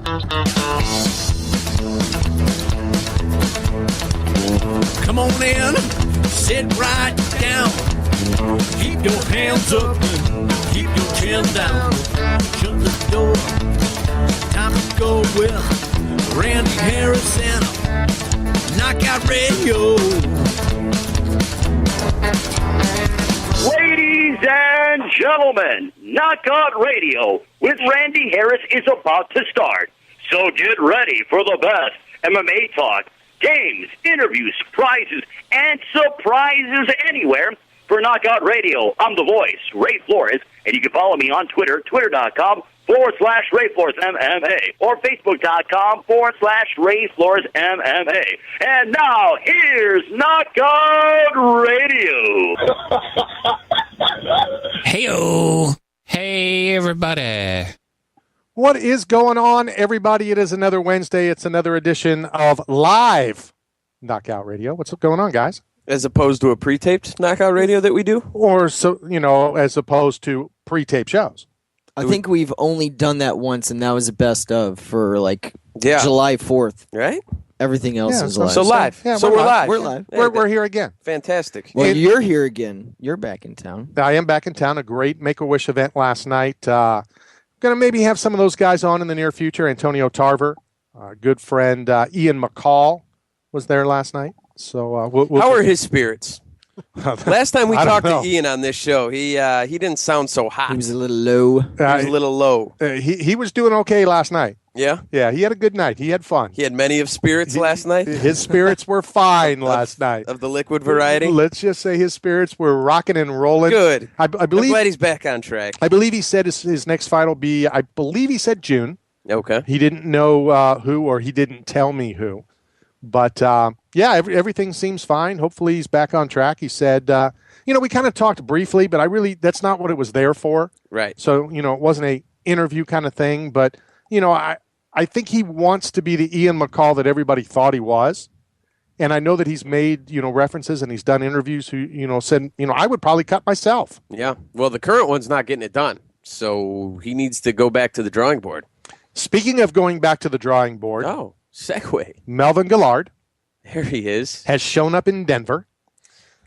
Come on in, sit right down. Keep your hands up and keep your chin down. Shut the door. Time to go with Randy Harris and Knockout Radio. Ladies and gentlemen, Knockout Radio with Randy Harris is about to start. So get ready for the best MMA talk, games, interviews, prizes, and surprises anywhere. For Knockout Radio, I'm the voice, Ray Flores, and you can follow me on Twitter, twitter.com/Ray Flores MMA, or facebook.com/Ray Flores MMA. And now, here's Knockout Radio. Hey-o. Hey, everybody. What is going on, everybody? It is another Wednesday. It's another edition of Live Knockout Radio. What's going on, guys? As opposed to a pre-taped Knockout Radio that we do? Or, so as opposed to pre-tape shows. I think we've only done that once, and that was the best of for, July 4th. Right? Everything else is live. So live. Yeah, so we're live. We're live. We're here again. Fantastic. Well, you're here again. You're back in town. I am back in town. A great Make-A-Wish event last night. Going to maybe have some of those guys on in the near future. Antonio Tarver, good friend Ian McCall was there last night. So how are his spirits? Last time we talked to Ian on this show, he didn't sound so hot. He was a little low. He was a little low. He was doing okay last night. Yeah? Yeah, he had a good night. He had fun. He had many of spirits last night? His spirits were fine last night. Of the liquid variety? Let's just say his spirits were rocking and rolling. Good. I believe, I'm glad he's back on track. I believe he said his next fight will be, I believe he said June. Okay. He didn't know who, or he didn't tell me who. But, everything seems fine. Hopefully he's back on track. He said, we kind of talked briefly, but that's not what it was there for. Right. So, it wasn't a interview kind of thing. But, I think he wants to be the Ian McCall that everybody thought he was. And I know that he's made, references and he's done interviews who, said, I would probably cut myself. Yeah. Well, the current one's not getting it done. So he needs to go back to the drawing board. Speaking of going back to the drawing board. Oh, segue. Melvin Guillard. There he is. Has shown up in Denver.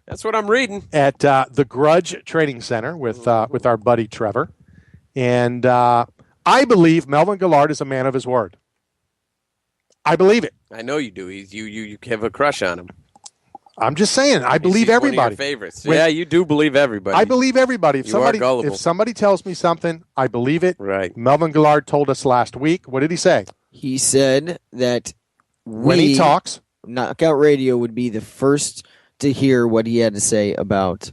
That's what I'm reading. At the Grudge Training Center with our buddy Trevor. And I believe Melvin Guillard is a man of his word. I believe it. I know you do. You have a crush on him. I'm just saying. I believe everybody. One of your favorites. Yeah, you do believe everybody. I believe everybody. If somebody tells me something, I believe it. Right. Melvin Guillard told us last week. What did he say? He said that when he talks, Knockout Radio would be the first to hear what he had to say about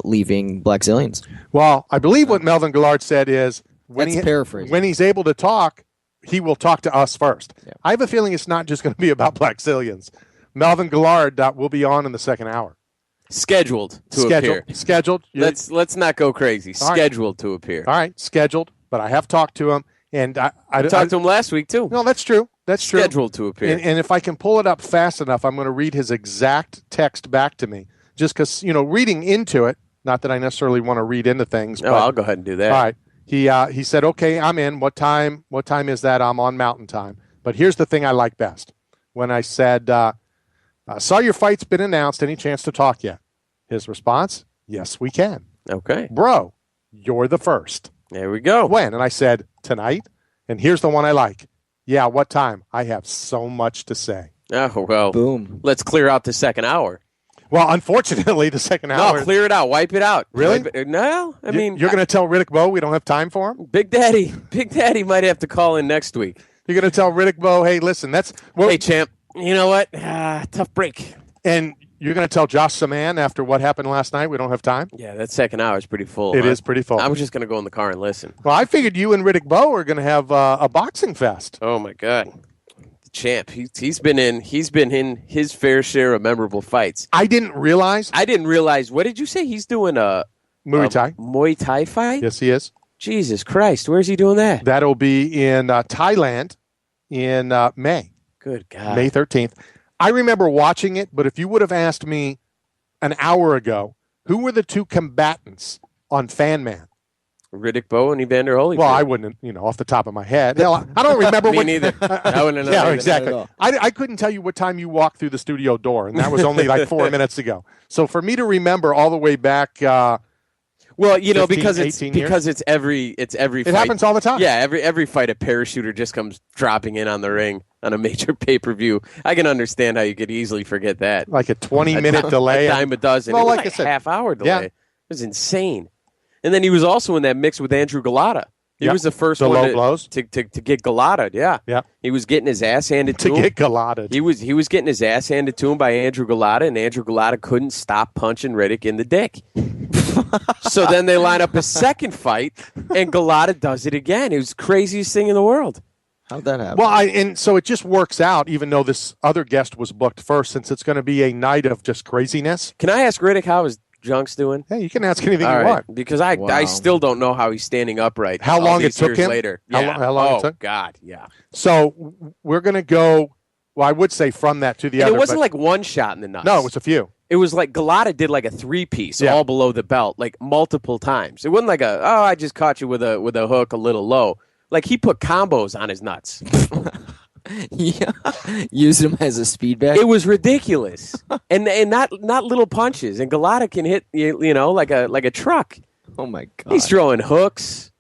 leaving Blackzilians. Well, I believe what Melvin Guillard said is when he's able to talk, he will talk to us first. Yeah. I have a feeling it's not just going to be about Blackzilians. Melvin Guillard will be on in the second hour. Scheduled to appear. Scheduled. Let's not go crazy. All scheduled to appear. All right, scheduled. But I have talked to him, and I talked to him last week too. No, that's true. That's true. Scheduled to appear. And if I can pull it up fast enough, I'm going to read his exact text back to me. Just because reading into it. Not that I necessarily want to read into things. No, I'll go ahead and do that. All right. He said, "Okay, I'm in. What time is that? I'm on Mountain Time." But here's the thing I like best. When I said, "Saw your fight's been announced. Any chance to talk yet?" His response, "Yes, we can." Okay. Bro, you're the first. There we go. When? And I said, "Tonight." And here's the one I like. Yeah, what time? I have so much to say. Oh, well. Boom. Let's clear out the second hour. Well, unfortunately, the second hour. No, clear it out. Wipe it out. Really? No. I mean, you're going to tell Riddick Bowe we don't have time for him? Big Daddy might have to call in next week. You're going to tell Riddick Bowe, hey, listen, hey, champ, you know what? Tough break. And you're going to tell Josh Saman after what happened last night we don't have time? Yeah, that second hour is pretty full. It is pretty full. I was just going to go in the car and listen. Well, I figured you and Riddick Bowe are going to have a boxing fest. Oh, my God. Champ. He's been in his fair share of memorable fights. I didn't realize. What did you say? He's doing a Muay Thai. Muay Thai fight? Yes, he is. Jesus Christ. Where's he doing that? That'll be in Thailand in May. Good God. May 13th. I remember watching it, but if you would have asked me an hour ago, who were the two combatants on Fan Man? Riddick Bowe and Evander Holyfield. Well, I wouldn't, off the top of my head. Hell, I don't remember. Me neither. I wouldn't know. Yeah, either. exactly. I couldn't tell you what time you walked through the studio door, and that was only like 4 minutes ago. So for me to remember all the way back, well, 15, because it's 18 years? because it's every fight. It happens all the time. Yeah, every fight a parachuter just comes dropping in on the ring on a major pay-per-view. I can understand how you could easily forget that. Like a 20-minute delay. A dime a dozen. Well, It was like I said, half-hour delay. yeah. It was insane. And then he was also in that mix with Andrew Galata. He was the first the one low blows. to get Guillard. Yeah. He was getting his ass handed to him. get Guillard. He was getting his ass handed to him by Andrew Galata, and Andrew Galata couldn't stop punching Riddick in the dick. So then they line up a second fight, and Galata does it again. It was the craziest thing in the world. How'd that happen? Well, and so it just works out, even though this other guest was booked first, since it's going to be a night of just craziness. Can I ask Riddick how his junk's doing? Hey, you can ask anything All you right, want. because I still don't know how he's standing upright. How all long it these took years him? later. How Yeah. long it took? God, yeah. So we're going to go, well, I would say from that to the And other. it wasn't but- like one shot in the nuts. No, it was a few. It was like Galata did like a 3-piece Yeah. all below the belt, like multiple times. It wasn't like I just caught you with a hook a little low. Like he put combos on his nuts. Yeah, use him as a speed bag. It was ridiculous, and not little punches. And Galata can hit like a truck. Oh my god, He's throwing hooks.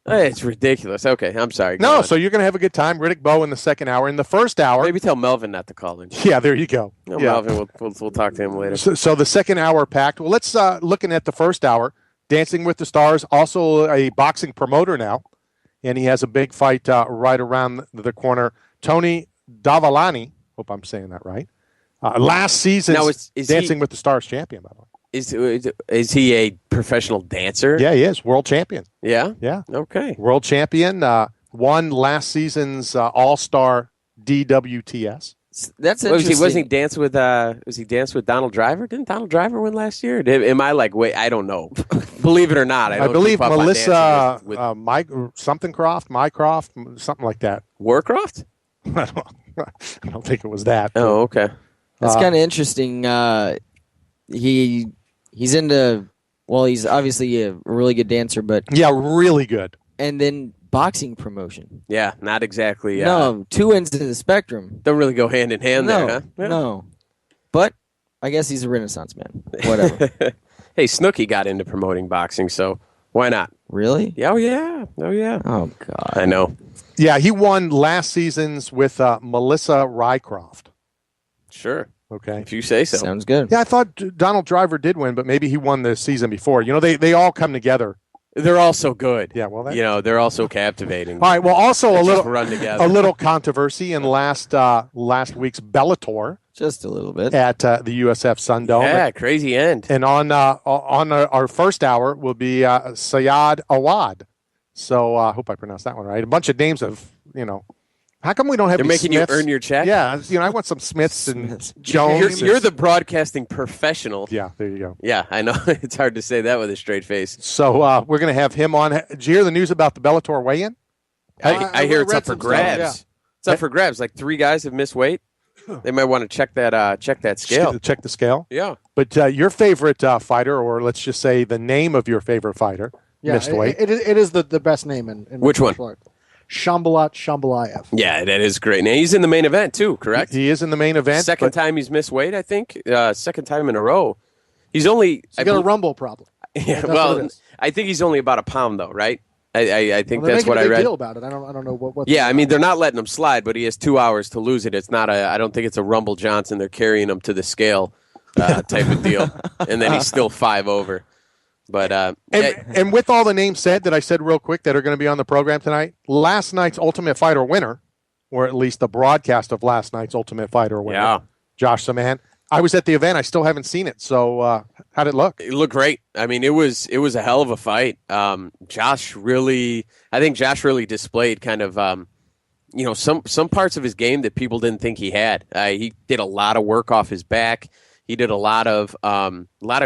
It's ridiculous. Okay, I'm sorry. Go No, on. so you're going to have a good time. Riddick Bowe in the second hour. In the first hour. Maybe tell Melvin not to call in. Yeah, there you go. No, Yeah. Melvin, we'll talk to him later. So the second hour packed. Well, let's looking at the first hour. Dancing with the Stars, also a boxing promoter now, and he has a big fight right around the corner. Tony Davalani, hope I'm saying that right. Last season's Now, is Dancing with the Stars champion, by the way. Is he a professional dancer? Yeah, he is world champion. Yeah. Yeah, Okay. world champion. Won last season's All-Star DWTS. That's Was interesting. he dancing with with Donald Driver? Didn't Donald Driver win last year? Am I like wait? I don't know. Believe it or not, I I don't believe keep up on Melissa Dancing with Mycroft, something like that. Warcroft. I don't think it was that. Oh, okay. That's kind of interesting. He's into. Well, he's obviously a really good dancer, but Yeah, really good. and then boxing promotion. Yeah, not exactly. No, two ends of the spectrum. Don't really go hand in hand No, there, huh? Yeah. no. But I guess he's a Renaissance man. Whatever. Hey, Snooki got into promoting boxing, so why not? Really? Yeah, oh yeah, oh yeah. Oh God. I know. Yeah, he won last season's with Melissa Rycroft. Sure, Okay. if you say so. Sounds good. Yeah, I thought Donald Driver did win, but maybe he won the season before. They all come together. They're all so good. Yeah, well, they're all so captivating. All right. Well, also They a just little run together. a little controversy in last week's Bellator Just a little bit. at the USF Sundome. Yeah, crazy end. And on our first hour will be Saad Awad. So I hope I pronounced that one right. A bunch of names of How come we don't have? They're any making Smiths? you earn your check. Yeah, I want some Smiths and Jones. You're the broadcasting professional. Yeah, there you go. Yeah, I know. It's hard to say that with a straight face. So we're going to have him on. Did you hear the news about the Bellator weigh-in? I hear it's read up for some stuff, grabs. yeah. It's up for grabs. Like 3 guys have missed weight. They might want to check that scale. Check the scale. Yeah. But your favorite fighter, or let's just say the name of your favorite fighter, missed weight. It is the best name in Which one? martial art. Shambalat Shambalaev. Yeah, that is great. Now he's in the main event too, correct? He is in the main event. Second but- time he's missed weight, I think. Second time in a row. He's only. He's got a rumble problem. Yeah, That's what well, it is. I think he's only about a pound though, right? I think Well, they're that's making what a I big read. deal about it. I don't know what. Yeah, I mean they're not letting him slide, but he has 2 hours to lose it. It's not a. I don't think it's a Rumble Johnson. They're carrying him to the scale type of deal, and then he's still 5 over. But And with all the names said that I said real quick that are going to be on the program tonight, last night's Ultimate Fighter winner, or at least the broadcast of last night's Ultimate Fighter winner, Yeah. Josh Saman. I was at the event. I still haven't seen it. So how'd it look? it looked great. I mean, it was a hell of a fight. I think Josh really displayed kind of some parts of his game that people didn't think he had. He did a lot of work off his back. He did a lot of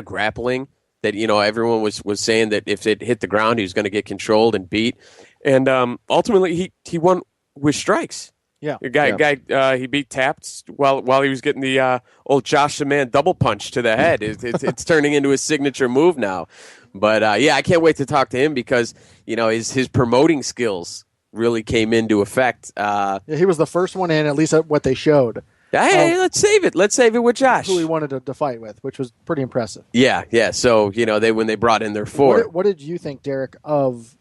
grappling that everyone was saying that if it hit the ground he was going to get controlled and beat. And ultimately he won with strikes. Yeah. The guy he beat Taps while he was getting the old Josh Saman double punch to the head. It's turning into his signature move now. But yeah, I can't wait to talk to him because his promoting skills really came into effect. Yeah, he was the first one in, at least at what they showed. Hey, let's save it. Let's save it with Josh, who he wanted to fight with, which was pretty impressive. Yeah. So when they brought in their four. What did you think, Derek, of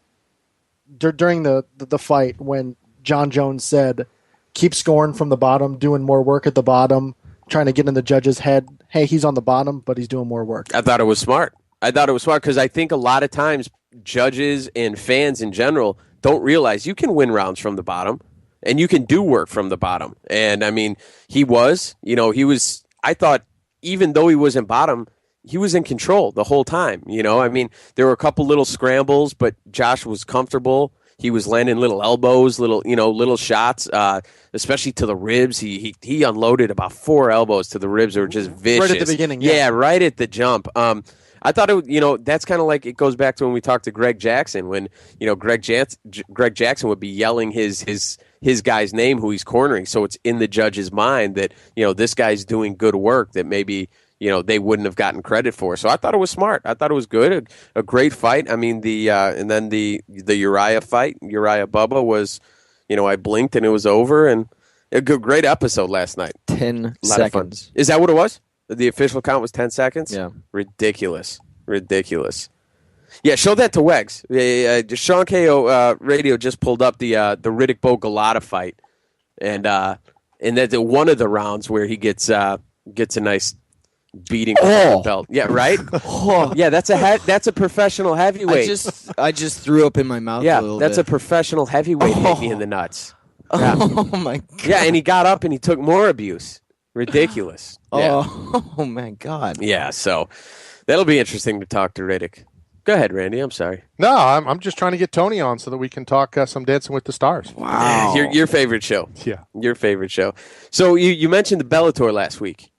during the fight when John Jones said, "Keep scoring from the bottom, doing more work at the bottom, trying to get in the judge's head. Hey, he's on the bottom, but he's doing more work." I thought it was smart. Because I think a lot of times judges and fans in general don't realize you can win rounds from the bottom. And you can do work from the bottom. And, I mean, I thought, even though he was in bottom, he was in control the whole time. I mean, there were a couple little scrambles, but Josh was comfortable. He was landing little elbows, little shots, especially to the ribs. He unloaded about 4 elbows to the ribs that were just vicious. Right at the beginning, yeah. Right at the jump. I thought that's kind of like it goes back to when we talked to Greg Jackson when Greg Jackson would be yelling his guy's name who he's cornering, so it's in the judge's mind that this guy's doing good work that maybe they wouldn't have gotten credit for. So I thought it was smart. I thought it was good, a great fight. I mean and then the Uriah fight, Uriah Bubba was I blinked and it was over, and a great episode last night. 10 seconds. Is that what it was? The official count was 10 seconds? Yeah. Ridiculous. Yeah, show that to Wegs. Sean KO Radio just pulled up the Riddick Bowe Guillard fight, and that's one of the rounds where he gets a nice beating from the belt. Yeah, right. Yeah, that's a professional heavyweight. I just threw up in my mouth. Yeah, a little that's bit. a professional heavyweight hit me in the nuts. Yeah. Oh my god. Yeah, and he got up and he took more abuse. Ridiculous. Yeah. Oh my god. Yeah, so that'll be interesting to talk to Riddick. Go ahead, Randy. I'm sorry. No, I'm just trying to get Tony on so that we can talk some Dancing with the Stars. Wow. Your favorite show. Yeah. Your favorite show. So you mentioned the Bellator last week.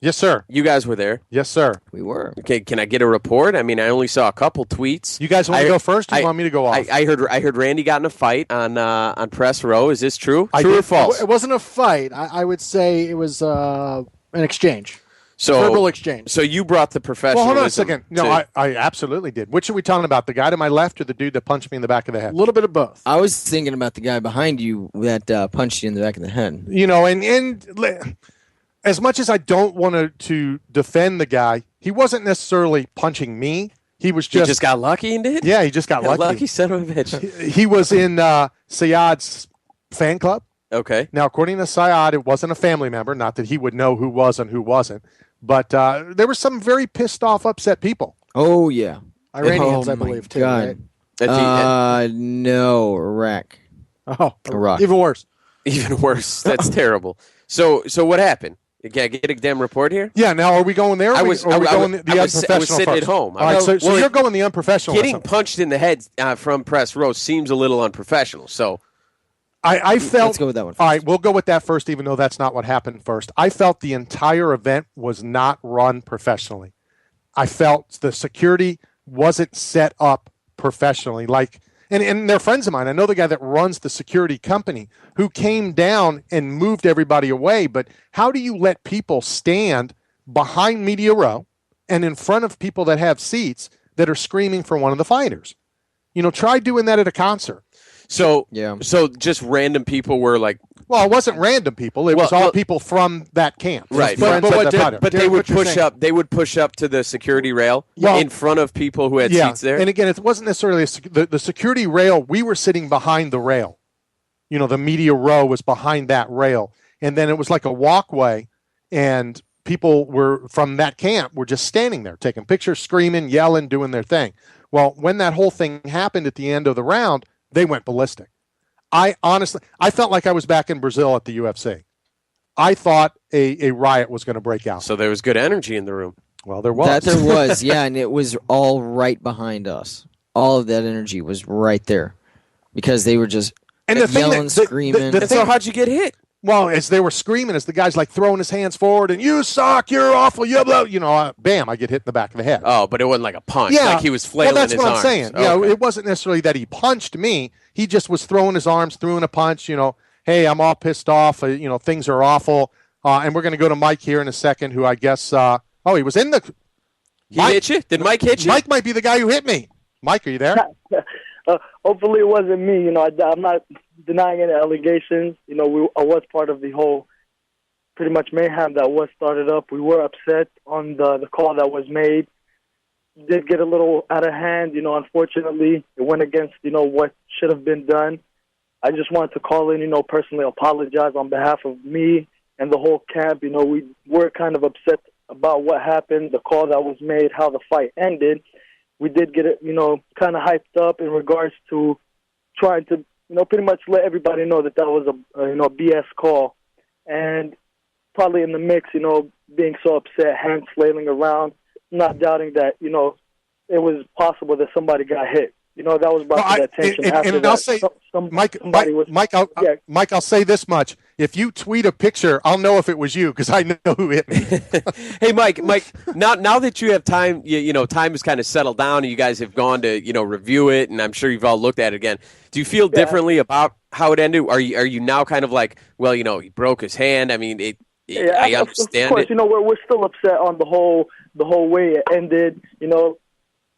Yes, sir. You guys were there. Yes, sir. We were. Okay, can I get a report? I mean, I only saw a couple tweets. You guys want to go first or you want me to go off? I heard Randy got in a fight on press row. Is this true? True or did. false? It wasn't a fight. I would say it was an exchange. So verbal exchange. So you brought the professionalism. Well, hold on a second. No, I absolutely did. Which are we talking about? The guy to my left or the dude that punched me in the back of the head? A little bit of both. I was thinking about the guy behind you that punched you in the back of the head. And as much as I don't want to defend the guy, he wasn't necessarily punching me. He just got lucky and did? Yeah, he just got lucky. Lucky son of a bitch. He was in Saad's fan club. Okay. Now, according to Saad, it wasn't a family member. Not that he would know who was and who wasn't. But there were some very pissed off, upset people. Oh, yeah. Iranians, I believe, too. God. Right? No, Iraq. Oh, Iraq. Even worse. Even worse. That's terrible. So what happened? Can I get a damn report here? Yeah, now are we going there? Or are we going the unprofessional I was sitting first? at home. All right, so you're going the unprofessional. Getting punched in the head from press row seems a little unprofessional. So I felt. Let's go with that one first. All right, we'll go with that first, even though that's not what happened first. I felt the entire event was not run professionally. I felt the security wasn't set up professionally. And they're friends of mine. I know the guy that runs the security company who came down and moved everybody away. But how do you let people stand behind media row and in front of people that have seats that are screaming for one of the fighters? Try doing that at a concert. So Yeah. So just random people were like, Well, it wasn't random people. It was all people from that camp. right? But They would push up. They would push up to the security rail in front of people who had seats there. And again, it wasn't necessarily the security rail. We were sitting behind the rail. The media row was behind that rail, and then it was like a walkway, and people were from that camp were just standing there, taking pictures, screaming, yelling, doing their thing. Well, when that whole thing happened at the end of the round, they went ballistic. I felt like I was back in Brazil at the UFC. I thought a riot was going to break out. So there was good energy in the room. Well, there was. That there was, yeah, and it was all right behind us. All of that energy was right there because they were just yelling, screaming. And so how'd you get hit? Well, as they were screaming, as the guy's like throwing his hands forward and you suck, you're awful, you blah, bam, I get hit in the back of the head. Oh, but it wasn't like a punch. Yeah. Like he was flailing well, that's his what arms. I'm saying. Okay. It wasn't necessarily that he punched me. He just was throwing his arms, throwing a punch, hey, I'm all pissed off, things are awful. And we're going to go to Mike here in a second, who I guess, he was in the He hit you? Did Mike hit you? Mike might be the guy who hit me. Mike, are you there? Hopefully it wasn't me. I'm not denying any allegations. I was part of the whole pretty much mayhem that was started up. We were upset on the call that was made. Did get a little out of hand. Unfortunately, it went against, what should have been done. I just wanted to call in, personally apologize on behalf of me and the whole camp. We were kind of upset about what happened, the call that was made, how the fight ended. We did get it, kind of hyped up in regards to trying to, pretty much let everybody know that was a BS call. And probably in the mix, being so upset, hands flailing around, not doubting that, it was possible that somebody got hit. That was about that tension. And I'll say, Mike, I'll say this much. If you tweet a picture, I'll know if it was you because I know who hit me. Hey, Mike, now that you have time, time has kind of settled down and you guys have gone to, review it, and I'm sure you've all looked at it again. Do you feel differently about how it ended? Are you now kind of like, well, he broke his hand? I mean, I understand of course, it. We're still upset on the whole way it ended.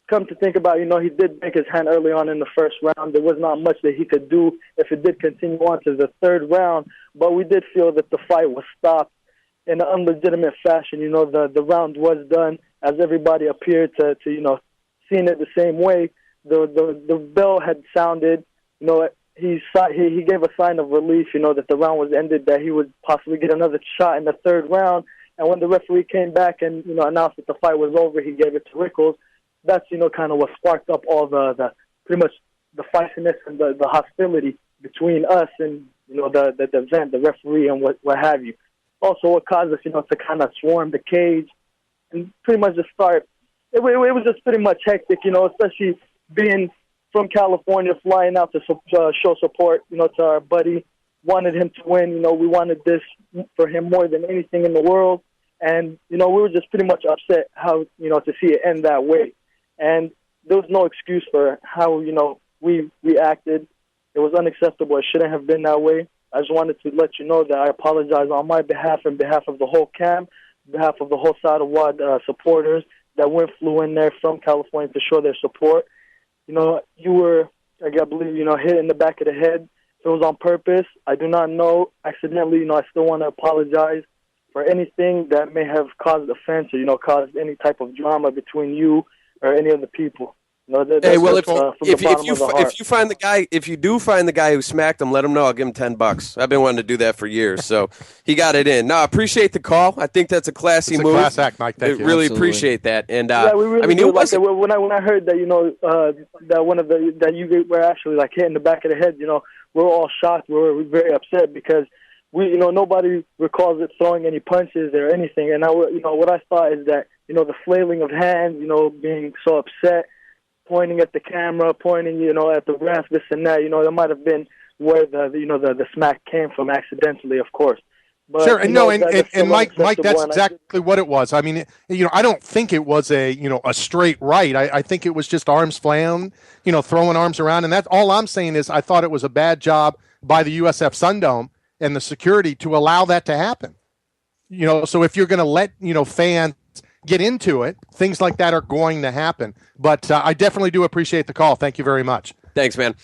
Come to think about, he did break his hand early on in the first round. There was not much that he could do if it did continue on to the third round. But we did feel that the fight was stopped in an unlegitimate fashion. The round was done as everybody appeared to seeing it the same way. The bell had sounded. He gave a sign of relief. That the round was ended, that he would possibly get another shot in the third round. And when the referee came back and announced that the fight was over, he gave it to Rickels. That's, kind of what sparked up all the pretty much the feistiness and the hostility between us and, the event, the referee and what have you. Also, what caused us, to kind of swarm the cage and pretty much just start. It was just pretty much hectic, especially being from California, flying out to show support, to our buddy. Wanted him to win. We wanted this for him more than anything in the world. And, we were just pretty much upset how, to see it end that way. And there was no excuse for how, we reacted. It was unacceptable. It shouldn't have been that way. I just wanted to let you know that I apologize on my behalf and behalf of the whole camp, behalf of the whole Saad Awad supporters that flew in there from California to show their support. You were, I believe, hit in the back of the head. It was on purpose. I do not know. Accidentally, I still want to apologize for anything that may have caused offense or, caused any type of drama between you or any of the people. Hey, well, if you find the guy, if you do find the guy who smacked him, let him know. I'll give him $10. I've been wanting to do that for years, so he got it in. No, I appreciate the call. I think that's a classy move. Class act, Mike. Thank you. Really appreciate that. And we really do. Like when I heard that that one of that you were actually like hit in the back of the head, we're all shocked. We're very upset because we nobody recalls it throwing any punches or anything. And what I thought is that the flailing of hands, being so upset, pointing at the camera, pointing, at the ref, this and that, that might have been where the smack came from accidentally, of course. But, sure, and Mike, that's exactly what it was. I mean, I don't think it was a straight right. I think it was just arms flailing, throwing arms around, and that's all I'm saying is I thought it was a bad job by the USF Sundome and the security to allow that to happen. So if you're going to let fans get into it, things like that are going to happen. But I definitely do appreciate the call. Thank you very much. Thanks, man.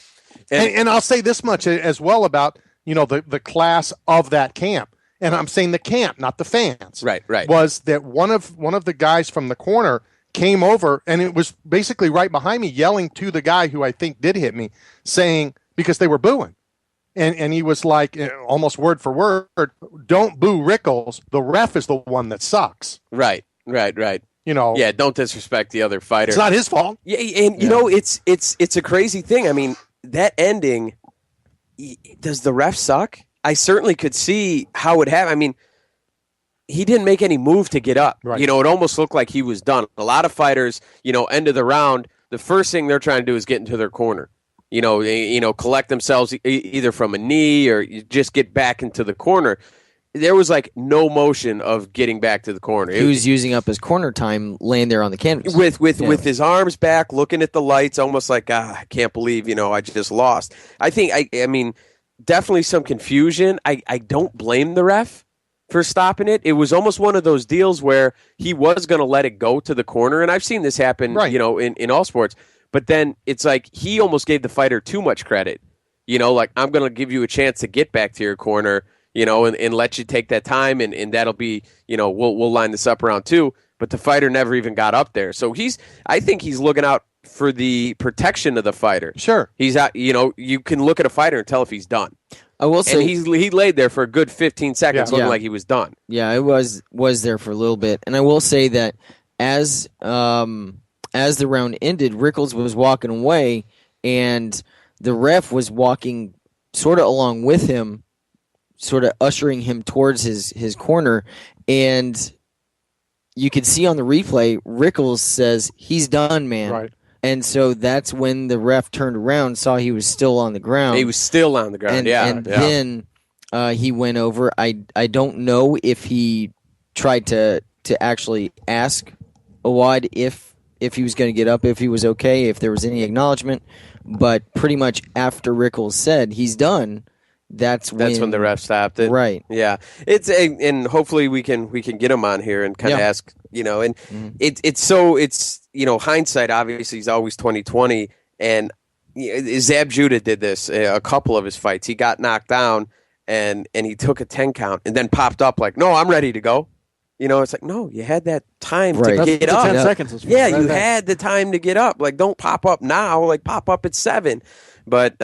And I'll say this much as well about the class of that camp. And I'm saying the camp, not the fans. Right. Was that one of the guys from the corner came over, and it was basically right behind me, yelling to the guy who I think did hit me, saying, because they were booing. And he was like, almost word for word, don't boo Rickels. The ref is the one that sucks. Right. Yeah, don't disrespect the other fighter. It's not his fault. Yeah, and it's a crazy thing. I mean, that ending, does the ref suck? I certainly could see how it happened. I mean, he didn't make any move to get up. Right. It almost looked like he was done. A lot of fighters, end of the round, the first thing they're trying to do is get into their corner. Collect themselves either from a knee or just get back into the corner. There was like no motion of getting back to the corner. He was using up his corner time laying there on the canvas. With his arms back, looking at the lights, almost like, I can't believe, I just lost. I think, I mean, definitely some confusion. I don't blame the ref for stopping it. It was almost one of those deals where he was going to let it go to the corner, and I've seen this happen, in all sports. But then it's like he almost gave the fighter too much credit. Like, I'm going to give you a chance to get back to your corner, and let you take that time, and that'll be, we'll line this up around 2. But the fighter never even got up there. So I think he's looking out for the protection of the fighter. Sure. He's out, you can look at a fighter and tell if he's done. I will say, and he laid there for a good 15 seconds looking like he was done. Yeah, it was there for a little bit. And I will say that as the round ended, Rickels was walking away, and the ref was walking sort of along with him, sort of ushering him towards his corner. And you could see on the replay, Rickels says, "He's done, man." Right. And so that's when the ref turned around, saw he was still on the ground. He was still on the ground, and then he went over. I don't know if he tried to actually ask Awad if he was going to get up, if he was okay, if there was any acknowledgement. But pretty much after Rickels said he's done, that's when the ref stopped it. Right. Yeah. And hopefully we can get him on here and kind of ask, and it's hindsight obviously is always 20/20, and Zab Judah did this a couple of his fights. He got knocked down and he took a 10 count and then popped up like, "No, I'm ready to go." It's like, no, you had that time to get up. 10 seconds. You had the time to get up. Like, don't pop up now. Like, pop up at 7. But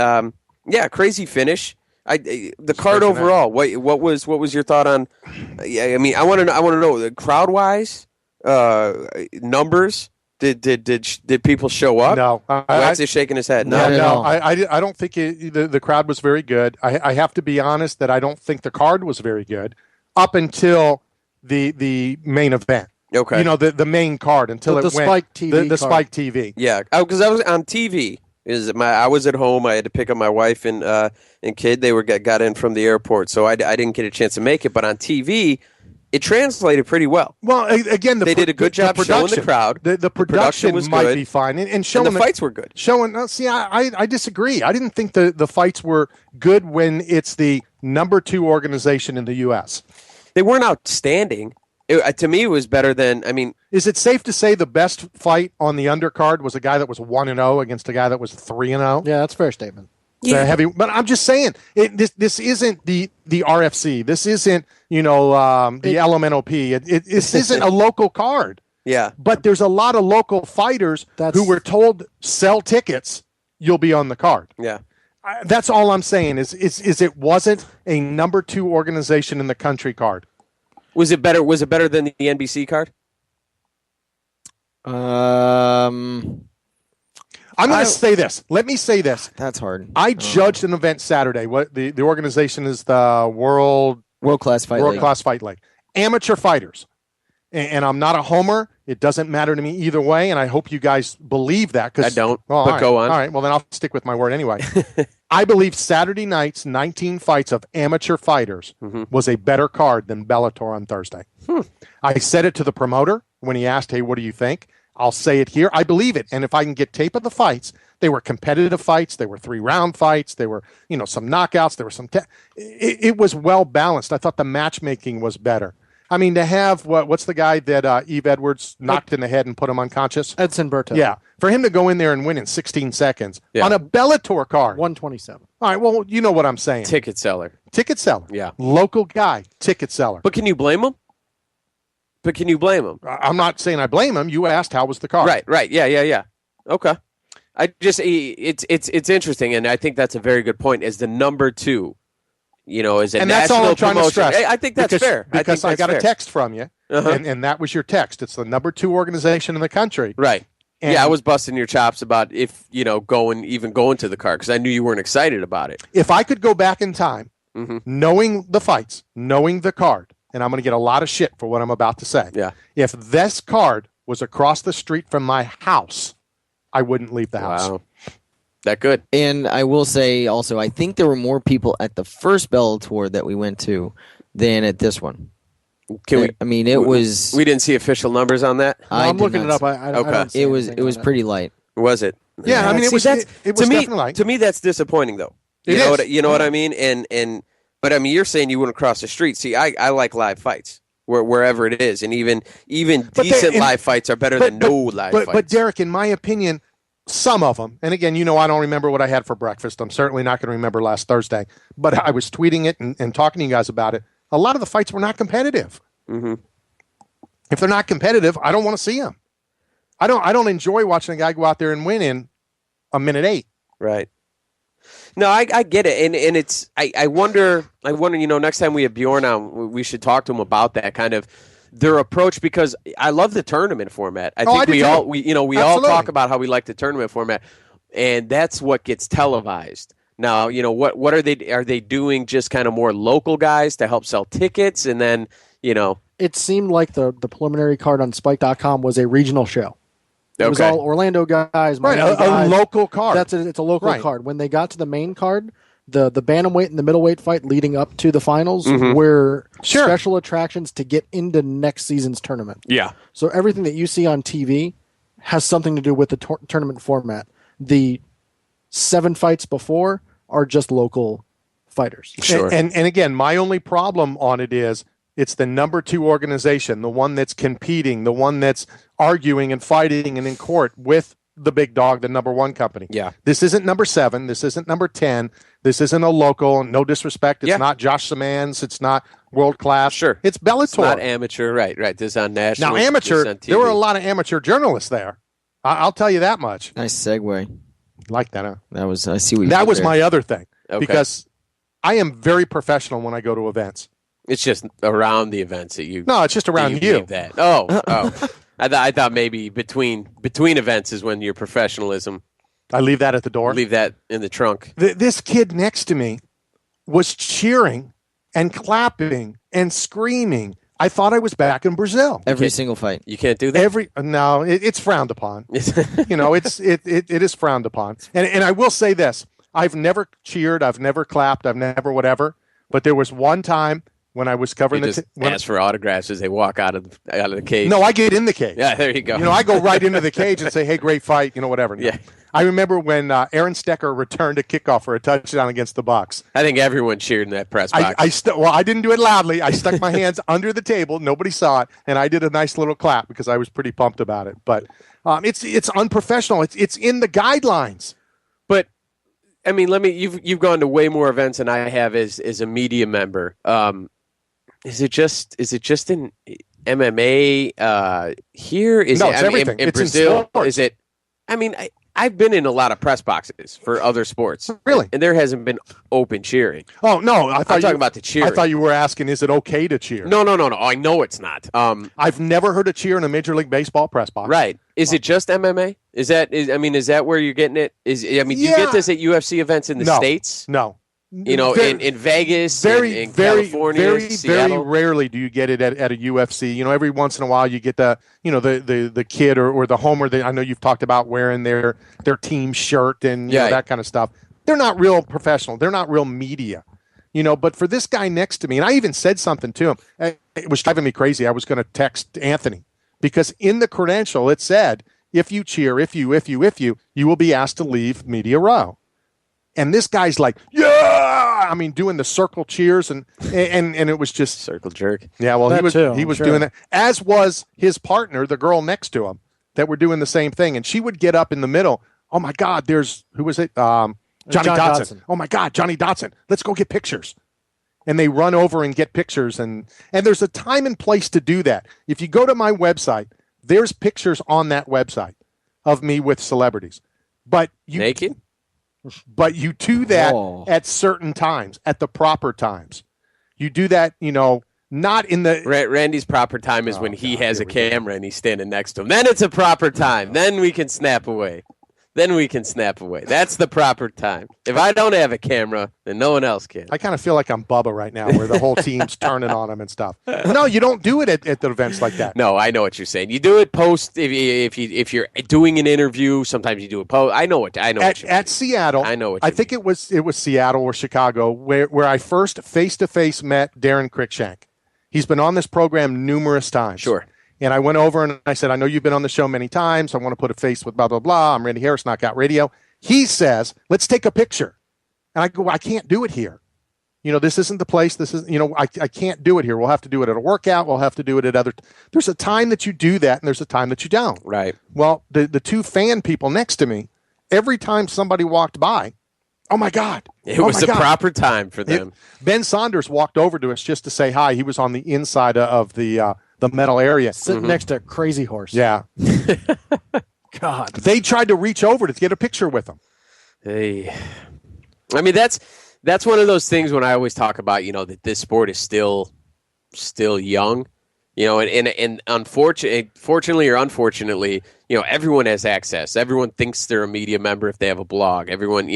crazy finish. The card overall. What was your thought on? I mean, I want to know the crowd wise numbers. Did people show up? No, Wax is shaking his head. No. I don't think the crowd was very good. I have to be honest that I don't think the card was very good up until the main event. Okay, the main card until the Spike TV. The Spike TV. Yeah, because I was on TV. I was at home. I had to pick up my wife and kid. They got in from the airport, so I didn't get a chance to make it. But on TV, it translated pretty well. Well, again, they did a good job showing the crowd. The production was might be fine, and showing the fights were good. I disagree. I didn't think the fights were good when it's the number 2 organization in the U.S. They weren't outstanding. To me, it was better than. I mean, is it safe to say the best fight on the undercard was a guy that was 1-0 against a guy that was 3-0? Yeah, that's a fair statement. Yeah. But I'm just saying, this isn't the RFC. This isn't the LMNOP. This isn't a local card. Yeah. But there's a lot of local fighters who were told sell tickets, you'll be on the card. Yeah. That's all I'm saying. Is it wasn't a number 2 organization in the country card. Was it better? Was it better than the NBC card? I'm going to say this. Let me say this. That's hard. I judged an event Saturday. What the organization is the World Class Fight League. Amateur fighters. And I'm not a homer. It doesn't matter to me either way, and I hope you guys believe that. I don't, but go on. All right, well, then I'll stick with my word anyway. I believe Saturday night's 19 fights of amateur fighters was a better card than Bellator on Thursday. I said it to the promoter when he asked, hey, what do you think? I'll say it here. I believe it, and if I can get tape of the fights, they were competitive fights. They were 3-round fights. They were, some knockouts. There were some it was well-balanced. I thought the matchmaking was better. I mean, to have what's the guy that Eve Edwards knocked in the head and put him unconscious? Edson Berto. Yeah. For him to go in there and win in 16 seconds on a Bellator card. 127. All right, well, you know what I'm saying. Ticket seller. Yeah. Local guy, ticket seller. But can you blame him? I'm not saying I blame him. You asked how was the card. Right. Yeah. Okay. It's interesting, and I think that's a very good point. As the number 2. As a and national that's all I'm trying promotion. to stress. I think that's fair. Because I got a text from you, and that was your text. It's the number 2 organization in the country. Right. And I was busting your chops about if, going to the card because I knew you weren't excited about it. If I could go back in time, knowing the fights, knowing the card, and I'm going to get a lot of shit for what I'm about to say. Yeah. If this card was across the street from my house, I wouldn't leave the house. Wow. That good. And I will say also, I think there were more people at the first Bellator that we went to than at this one. It was. We didn't see official numbers on that. I'm looking it up. I don't see it was pretty light. Was it? Yeah, I mean, it was definitely light. To me, that's disappointing, though. You know what I mean? And But I mean, you're saying you wouldn't cross the street. See, I like live fights wherever it is, and even decent live fights are better than no live fights. But Derek, in my opinion, some of them, and again, I don't remember what I had for breakfast. I'm certainly not going to remember last Thursday, but I was tweeting it and talking to you guys about it. A lot of the fights were not competitive. Mm-hmm. If they're not competitive, I don't want to see them. I don't enjoy watching a guy go out there and win in a minute 8. Right. No, I get it, and it's I wonder, next time we have Bjorn on, we should talk to him about that kind of their approach, because I love the tournament format. I think we all talk about how we like the tournament format, and that's what gets televised. Now, what are they doing? Just kind of more local guys to help sell tickets, and then it seemed like the preliminary card on Spike.com was a regional show. It was all Orlando guys, right? A local card. That's it. It's a local card. When they got to the main card, the bantamweight and the middleweight fight leading up to the finals were special attractions to get into next season's tournament. Yeah. So everything that you see on TV has something to do with the tournament format. The 7 fights before are just local fighters. Sure. And again, my only problem on it is it's the number 2 organization, the one that's competing, the one that's arguing and fighting and in court with the big dog, the number 1 company. Yeah. This isn't number 7. This isn't number 10. This isn't a local. No disrespect. It's not Josh Samans. It's not world class. Sure. It's Bellator. It's not amateur. Right. This is on national. Now, amateur, there were a lot of amateur journalists there. I'll tell you that much. Nice segue. Like that, huh? That was, I see what you That did was there. my other thing. Okay. Because I am very professional when I go to events. It's just around the events that you. No, it's just around you. That. Oh. I thought maybe between events is when your professionalism. I leave that at the door. Leave that in the trunk. This kid next to me was cheering and clapping and screaming. I thought I was back in Brazil. Every single fight. You can't do that. No, it's frowned upon. It is frowned upon. And I will say this: I've never cheered, I've never clapped, I've never whatever. But there was one time when I was covering ask for autographs as they walk out of the cage. No, I get in the cage. Yeah, there you go. I go right into the cage and say, "Hey, great fight," whatever. No. Yeah. I remember when Aaron Stecker returned a kickoff for a touchdown against the Bucs. I think everyone cheered in that press box. I didn't do it loudly. I stuck my hands under the table. Nobody saw it, and I did a nice little clap because I was pretty pumped about it. But it's unprofessional. It's in the guidelines. But I mean, you've gone to way more events than I have as a media member. Is it just in MMA here? It's everything. In Brazil? Is it? I mean, I've been in a lot of press boxes for other sports. Really? And there hasn't been open cheering. Oh, no. I'm talking about the cheering. I thought you were asking, is it okay to cheer? No. I know it's not. I've never heard a cheer in a Major League Baseball press box. Right. Is it just MMA? Is that where you're getting it? Do you get this at UFC events in the States? No. In Vegas, in California, very Seattle. Very rarely do you get it at a UFC. Every once in a while you get the kid or the homer that I know you've talked about wearing their team shirt and that kind of stuff. They're not real professional. They're not real media. But for this guy next to me, and I even said something to him. It was driving me crazy. I was going to text Anthony because in the credential it said, if you cheer, if you will be asked to leave media row. And this guy's like, yeah! I mean, doing the circle cheers and it was just circle jerk. Yeah, well, he was doing that, as was his partner, the girl next to him, that were doing the same thing. And she would get up in the middle. Oh my God, who was it? Johnny Dotson. Oh my God, Johnny Dotson. Let's go get pictures. And they run over and get pictures. And there's a time and place to do that. If you go to my website, there's pictures on that website of me with celebrities. But naked? But you do that at certain times, at the proper times. You do that, not in the... Randy's proper time is when he has a camera and he's standing next to him. Then it's a proper time. Then we can snap away. That's the proper time. If I don't have a camera, then no one else can. I kind of feel like I'm Bubba right now, where the whole team's turning on him and stuff. No, you don't do it at the events like that. No, I know what you're saying. You do it post if you're doing an interview. Sometimes you do it post. I know at Seattle. I know what I think it was Seattle or Chicago where I first face-to-face met Darren Cruikshank. He's been on this program numerous times. Sure. And I went over and I said, I know you've been on the show many times. I want to put a face with blah, blah, blah. I'm Randy Harris, Knockout Radio. He says, let's take a picture. And I go, well, I can't do it here. this isn't the place. This is, I can't do it here. We'll have to do it at a workout. We'll have to do it at other. There's a time that you do that, and there's a time that you don't. Right. Well, the two fan people next to me, every time somebody walked by, oh my God. It was the proper time for them. Ben Saunders walked over to us just to say hi. He was on the inside of the metal area. Sitting next to Crazy Horse. Yeah. God. They tried to reach over to get a picture with him. Hey. I mean, that's one of those things when I always talk about, that this sport is still young, and fortunately or unfortunately, everyone has access. Everyone thinks they're a media member if they have a blog. Everyone,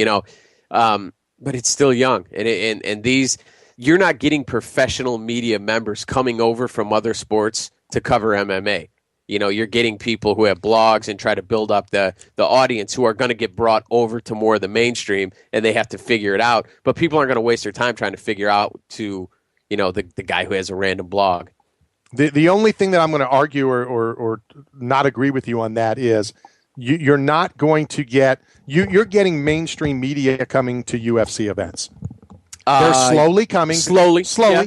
but it's still young. And these, you're not getting professional media members coming over from other sports to cover MMA. You're getting people who have blogs and try to build up the audience who are going to get brought over to more of the mainstream, and they have to figure it out. But people aren't going to waste their time trying to figure out the guy who has a random blog. The only thing that I'm going to argue or not agree with you on that is you're not going to get you're getting mainstream media coming to UFC events. They're slowly coming. Slowly.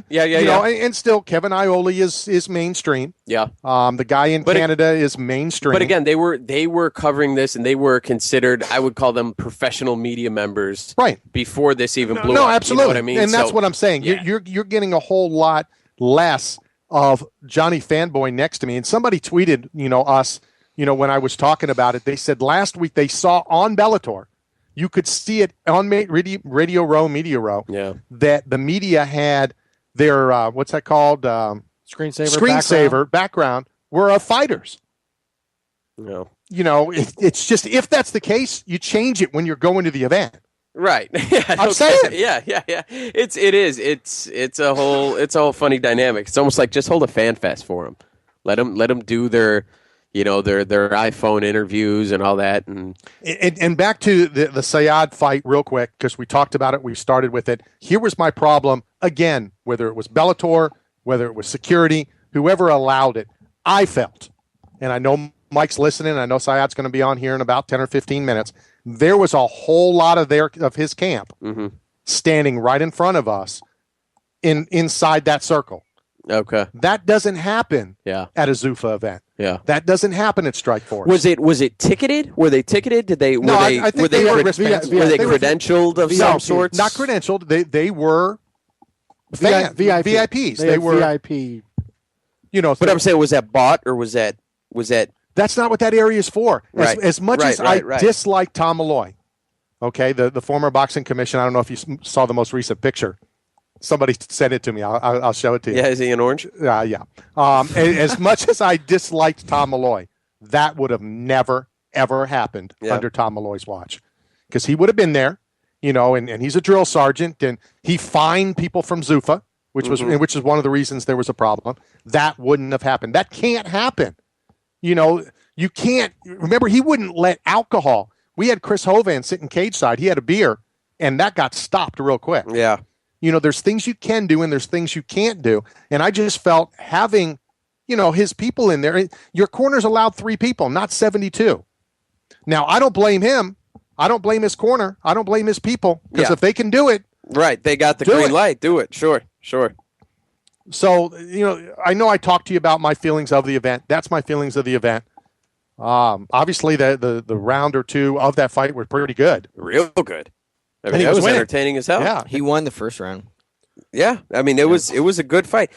Yeah. And still, Kevin Iole is mainstream. Yeah. The guy in Canada is mainstream. But again, they were covering this, and they were considered, I would call them professional media members, right, before this even blew up. No, absolutely. You know what I mean? And that's what I'm saying. Yeah. You're getting a whole lot less of Johnny Fanboy next to me. And somebody tweeted, us, when I was talking about it, they said last week they saw on Bellator. You could see it on Radio Row, Media Row, that the media had their, what's that called? Screensaver background were of fighters. No. It's just, if that's the case, you change it when you're going to the event. Right. I'm saying. Yeah. It's a whole funny dynamic. It's almost like just hold a fan fest for them. Let them do their iPhone interviews and all that. And back to the Saad fight real quick, because we talked about it. We started with it. Here was my problem. Again, whether it was Bellator, whether it was security, whoever allowed it, I felt, and I know Mike's listening, I know Saad's going to be on here in about 10 or 15 minutes, there was a whole lot of his camp standing right in front of us inside that circle. Okay. That doesn't happen at a Zuffa event. Yeah. That doesn't happen at Strikeforce. Was it ticketed? Were they ticketed? Did they I think they were wristbands. Were they credentialed of some sorts? Not credentialed. They were VIPs. They were VIP. But I'm saying, was that bought or was that that's not what that area is for. As much as I dislike Tom Malloy, okay, the former boxing commission, I don't know if you saw the most recent picture. Somebody sent it to me. I'll show it to you. Yeah, is he in orange? Yeah. As much as I disliked Tom Malloy, that would have never, ever happened under Tom Malloy's watch. Because he would have been there, and he's a drill sergeant, and he fined people from Zuffa, which is one of the reasons there was a problem. That wouldn't have happened. That can't happen. You can't. Remember, he wouldn't let alcohol. We had Chris Hovan sitting cage side. He had a beer, and that got stopped real quick. Yeah. There's things you can do and there's things you can't do. And I just felt having, his people in there. Your corner's allowed 3 people, not 72. Now, I don't blame him. I don't blame his corner. I don't blame his people. Because if they can do it. Right. They got the green light. Do it. Sure. So, I know I talked to you about my feelings of the event. That's my feelings of the event. Obviously, the round or two of that fight were pretty good. Real good. I mean, he that was winning. entertaining as hell. Yeah, he won the first round. Yeah, I mean, it was a good fight.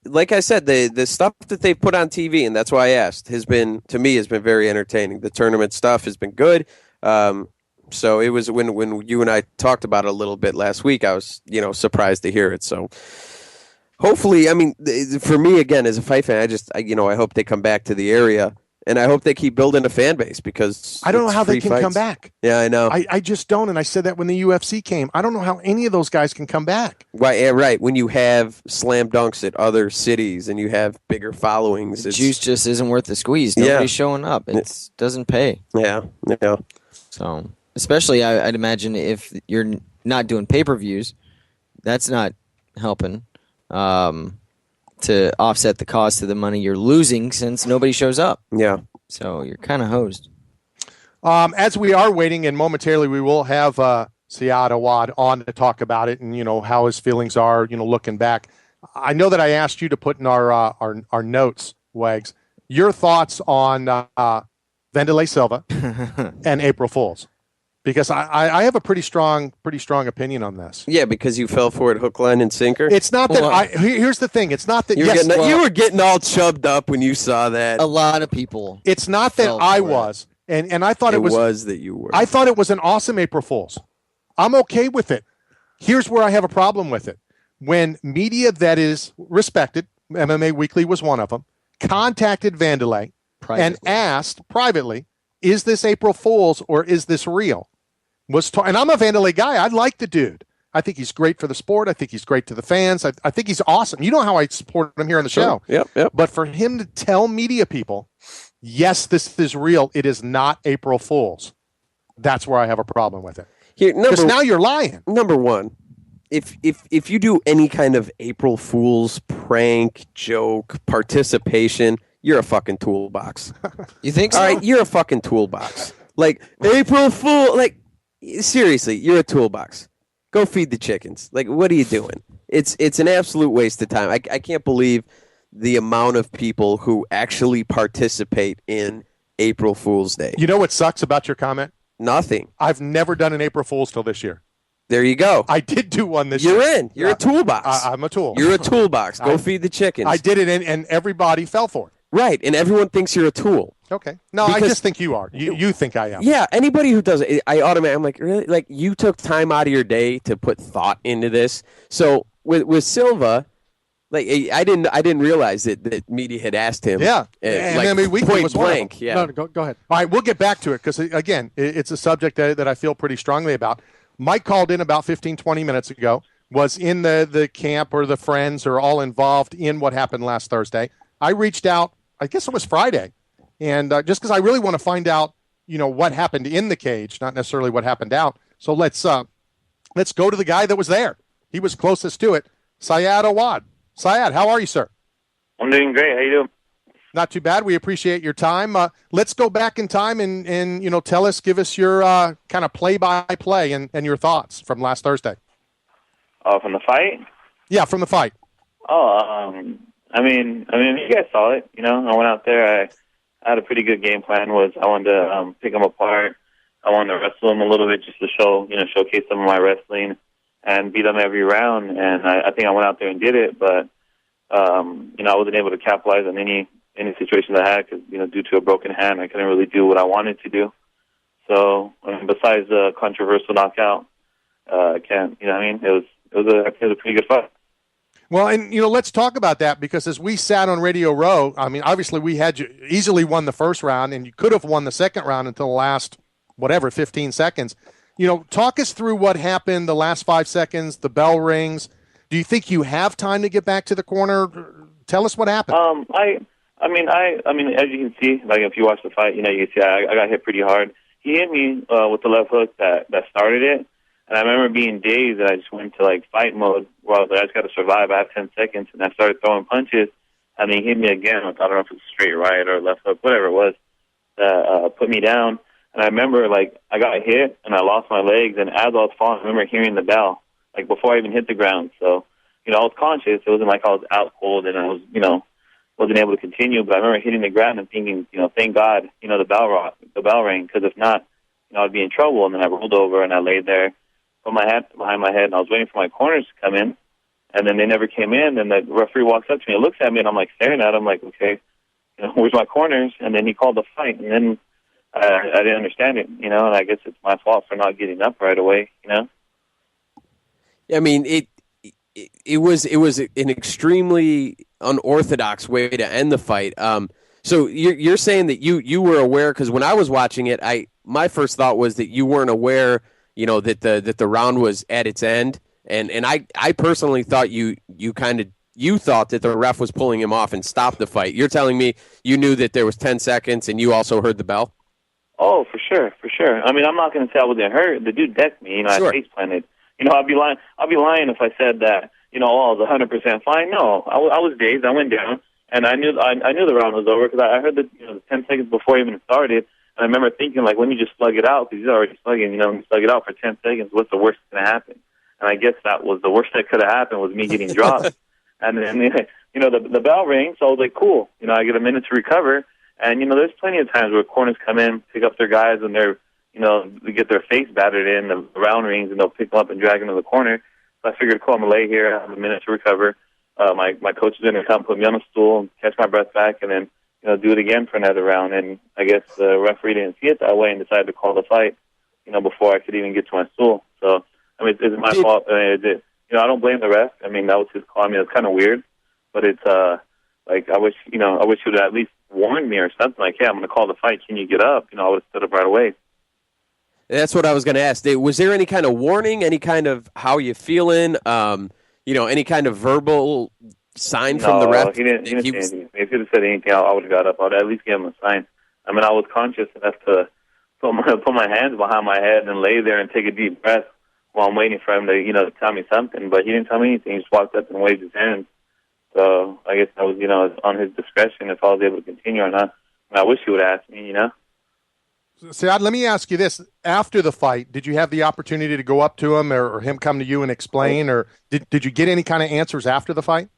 Like I said, the stuff that they put on TV, and that's why I asked, has been very entertaining. The tournament stuff has been good. So it was when you and I talked about it a little bit last week, I was surprised to hear it. So hopefully, I mean, for me again as a fight fan, I hope they come back to the area. And I hope they keep building a fan base because I don't know how they can come back. Yeah, I know. I just don't. And I said that when the UFC came. I don't know how any of those guys can come back. Right. When you have slam dunks at other cities and you have bigger followings. The juice just isn't worth the squeeze. Nobody's showing up. It doesn't pay. Yeah. So, especially I'd imagine if you're not doing pay-per-views, that's not helping. To offset the cost of the money you're losing since nobody shows up. Yeah. So you're kind of hosed. As we are waiting, and momentarily we will have Saad Awad on to talk about it and, how his feelings are, looking back. I know that I asked you to put in our notes, Wags, your thoughts on Wanderlei Silva and April Fools. Because I have a pretty strong opinion on this. Yeah, because you fell for it hook, line, and sinker. It's not that here's the thing. It's not that you were getting all chubbed up when you saw that. A lot of people. It's not that I was, and I thought it was that you were. I thought it was an awesome April Fool's. I'm okay with it. Here's where I have a problem with it. When media that is respected, MMA Weekly was one of them, contacted Wanderlei and asked privately, "Is this April Fool's or is this real?" And I'm a Wanderlei guy. I like the dude. I think he's great for the sport. I think he's great to the fans. I think he's awesome. You know how I support him here on the show. Yep. But for him to tell media people, yes, this is real, it is not April Fool's, that's where I have a problem with it. Because now you're lying. Number one, if you do any kind of April Fool's prank, joke, participation, you're a fucking toolbox. You think so? All right, you're a fucking toolbox. Like, April Fool, like, seriously, you're a toolbox. Go feed the chickens. Like, what are you doing? It's an absolute waste of time. I can't believe the amount of people who actually participate in April Fool's Day. You know what sucks about your comment? Nothing. I've never done an April Fool's till this year. There you go. I did do one this year. You're in. You're a toolbox. I'm a tool. You're a toolbox. Go feed the chickens. I did it, and everybody fell for it. Right, and everyone thinks you're a tool. Okay. No, I just think you are. You think I am. Yeah, anybody who does it, I'm like, really? Like, you took time out of your day to put thought into this. So with Silva, like, I didn't realize that media had asked him. Yeah, and like, I mean, Weekly was blank. One Yeah. No, go ahead. All right, we'll get back to it because, again, it's a subject that I feel pretty strongly about. Mike called in about 15, 20 minutes ago, was in the camp or the friends or all involved in what happened last Thursday. I reached out, I guess it was Friday, and just because I really want to find out, what happened in the cage, not necessarily what happened out. So let's go to the guy that was there. He was closest to it, Saad Awad. Saad, how are you, sir? I'm doing great. How you doing? Not too bad. We appreciate your time. Let's go back in time and give us your kind of play-by-play and your thoughts from last Thursday. From the fight? Yeah, from the fight. I mean, you guys saw it. I went out there. I had a pretty good game plan. I wanted to pick them apart. I wanted to wrestle them a little bit just to showcase some of my wrestling and beat them every round. And I think I went out there and did it, but I wasn't able to capitalize on any situation I had because due to a broken hand, I couldn't really do what I wanted to do. So besides the controversial knockout, I can't. It was a pretty good fight. Well, and, let's talk about that because as we sat on Radio Row, I mean, obviously we had you easily won the first round and you could have won the second round until the last, 15 seconds. Talk us through what happened the last 5 seconds, the bell rings. Do you think you have time to get back to the corner? Tell us what happened. I mean, as you can see, like if you watch the fight, you can see I got hit pretty hard. He hit me with the left hook that started it. And I remember being dazed and I just went to fight mode where I was like, I just got to survive. I have 10 seconds. And I started throwing punches. And then he hit me again. I don't know if it was straight right or left hook, whatever it was, that put me down. And I remember, I got hit and I lost my legs. And as I was falling, I remember hearing the bell, before I even hit the ground. So, I was conscious. It wasn't like I was out cold and I was, wasn't able to continue. But I remember hitting the ground and thinking, thank God, the bell rang. Because if not, I'd be in trouble. And then I rolled over and I laid there, put my hand behind my head, and I was waiting for my corners to come in, and then they never came in, and the referee walks up to me and looks at me, and I'm, staring at him, okay, where's my corners? And then he called the fight, and then I didn't understand it, and I guess it's my fault for not getting up right away, I mean, it was an extremely unorthodox way to end the fight. So you're saying that you were aware, because when I was watching it, my first thought was that you weren't aware that the round was at its end, and I personally thought you thought that the ref was pulling him off and stopped the fight. You're telling me you knew that there was 10 seconds and you also heard the bell? Oh, for sure. I mean, I'm not going to say I wasn't hurt. The dude decked me. Sure. I face planted. I'd be lying if I said that. I was 100% fine. No, I was dazed. I went down, and I knew the round was over because I heard the 10 seconds before it even started. And I remember thinking, like, let me just slug it out, because he's already slugging, let me slug it out for 10 seconds. What's the worst that's going to happen? And I guess that was the worst that could have happened, was me getting dropped. And then, the bell rings, so I was like, cool. I get a minute to recover. And, there's plenty of times where corners come in, pick up their guys, and they're, they get their face battered in, the round rings, and they'll pick them up and drag them to the corner. So I figured, cool, I'm going to lay here, I have a minute to recover. My coach is going to come put me on a stool and catch my breath back, and then, do it again for another round. And I guess the referee didn't see it that way and decided to call the fight, before I could even get to my stool. So, it's my fault. I don't blame the ref. That was his call. It's kind of weird, but it's, I wish he would have at least warned me or something, like, hey, I'm going to call the fight. Can you get up? I would have stood up right away. That's what I was going to ask. Was there any kind of warning, any kind of how you feeling, any kind of verbal sign from the ref? He didn't say anything. If he had said anything, I would have got up. I would at least give him a sign. I was conscious enough to put my hands behind my head and lay there and take a deep breath while I'm waiting for him to, tell me something. But he didn't tell me anything. He just walked up and waved his hands. So I guess that was, on his discretion if I was able to continue or not. And I wish he would have asked me, Saad, let me ask you this. After the fight, did you have the opportunity to go up to him or him come to you and explain, or did you get any kind of answers after the fight?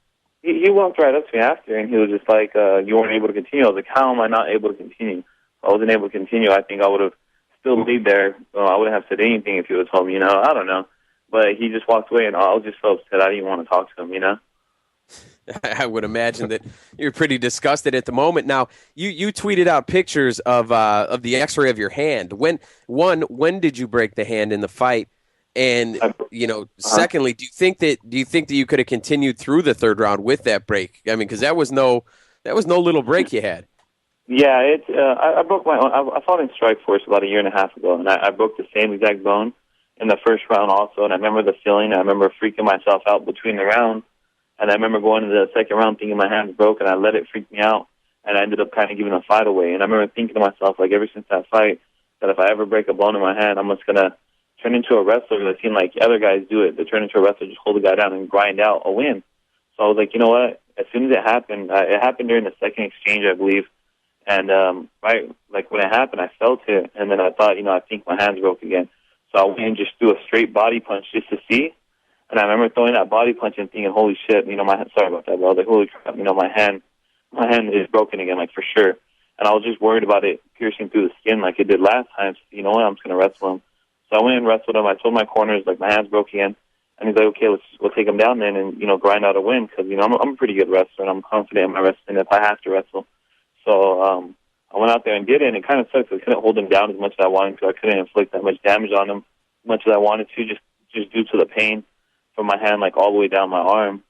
He walked right up to me after, and he was just like, you weren't able to continue. I was like, how am I not able to continue? If I wasn't able to continue, I think I would have still laid there. I wouldn't have said anything if he would have told me, I don't know. But he just walked away, and I was just so upset I didn't want to talk to him, I would imagine that you're pretty disgusted at the moment. Now, you tweeted out pictures of the X-ray of your hand. When did you break the hand in the fight? And secondly, do you think that you could have continued through the third round with that break? Because that was no little break you had. Yeah, I broke my own. I fought in Strikeforce about a year and a half ago, and I broke the same exact bone in the first round also. And I remember the feeling. I remember freaking myself out between the rounds. And I remember going to the second round thinking my hand was broken. I let it freak me out, and I ended up kind of giving the fight away. And I remember thinking to myself, like, ever since that fight, that if I ever break a bone in my hand, I'm just going to turn into a wrestler. Because I've seen, like, other guys do it. They turn into a wrestler, just hold the guy down and grind out a win. So I was like, you know what? As soon as it happened during the second exchange, I believe. And, when it happened, I felt it. And then I thought, I think my hand's broke again. So I went and just threw a straight body punch just to see. And I remember throwing that body punch and thinking, holy shit, sorry about that, but I was like, holy crap, my hand is broken again, like, for sure. And I was just worried about it piercing through the skin like it did last time. So, I'm just going to wrestle him. So I went and wrestled him. I told my corners, like, my hand's broke again. And he's like, okay, we'll take him down then and, grind out a win. Because, I'm a pretty good wrestler, and I'm confident in my wrestling if I have to wrestle. So I went out there and did it, and it kind of sucks. I couldn't hold him down as much as I wanted to. I couldn't inflict that much damage on him as much as I wanted to, just due to the pain from my hand, like, all the way down my arm.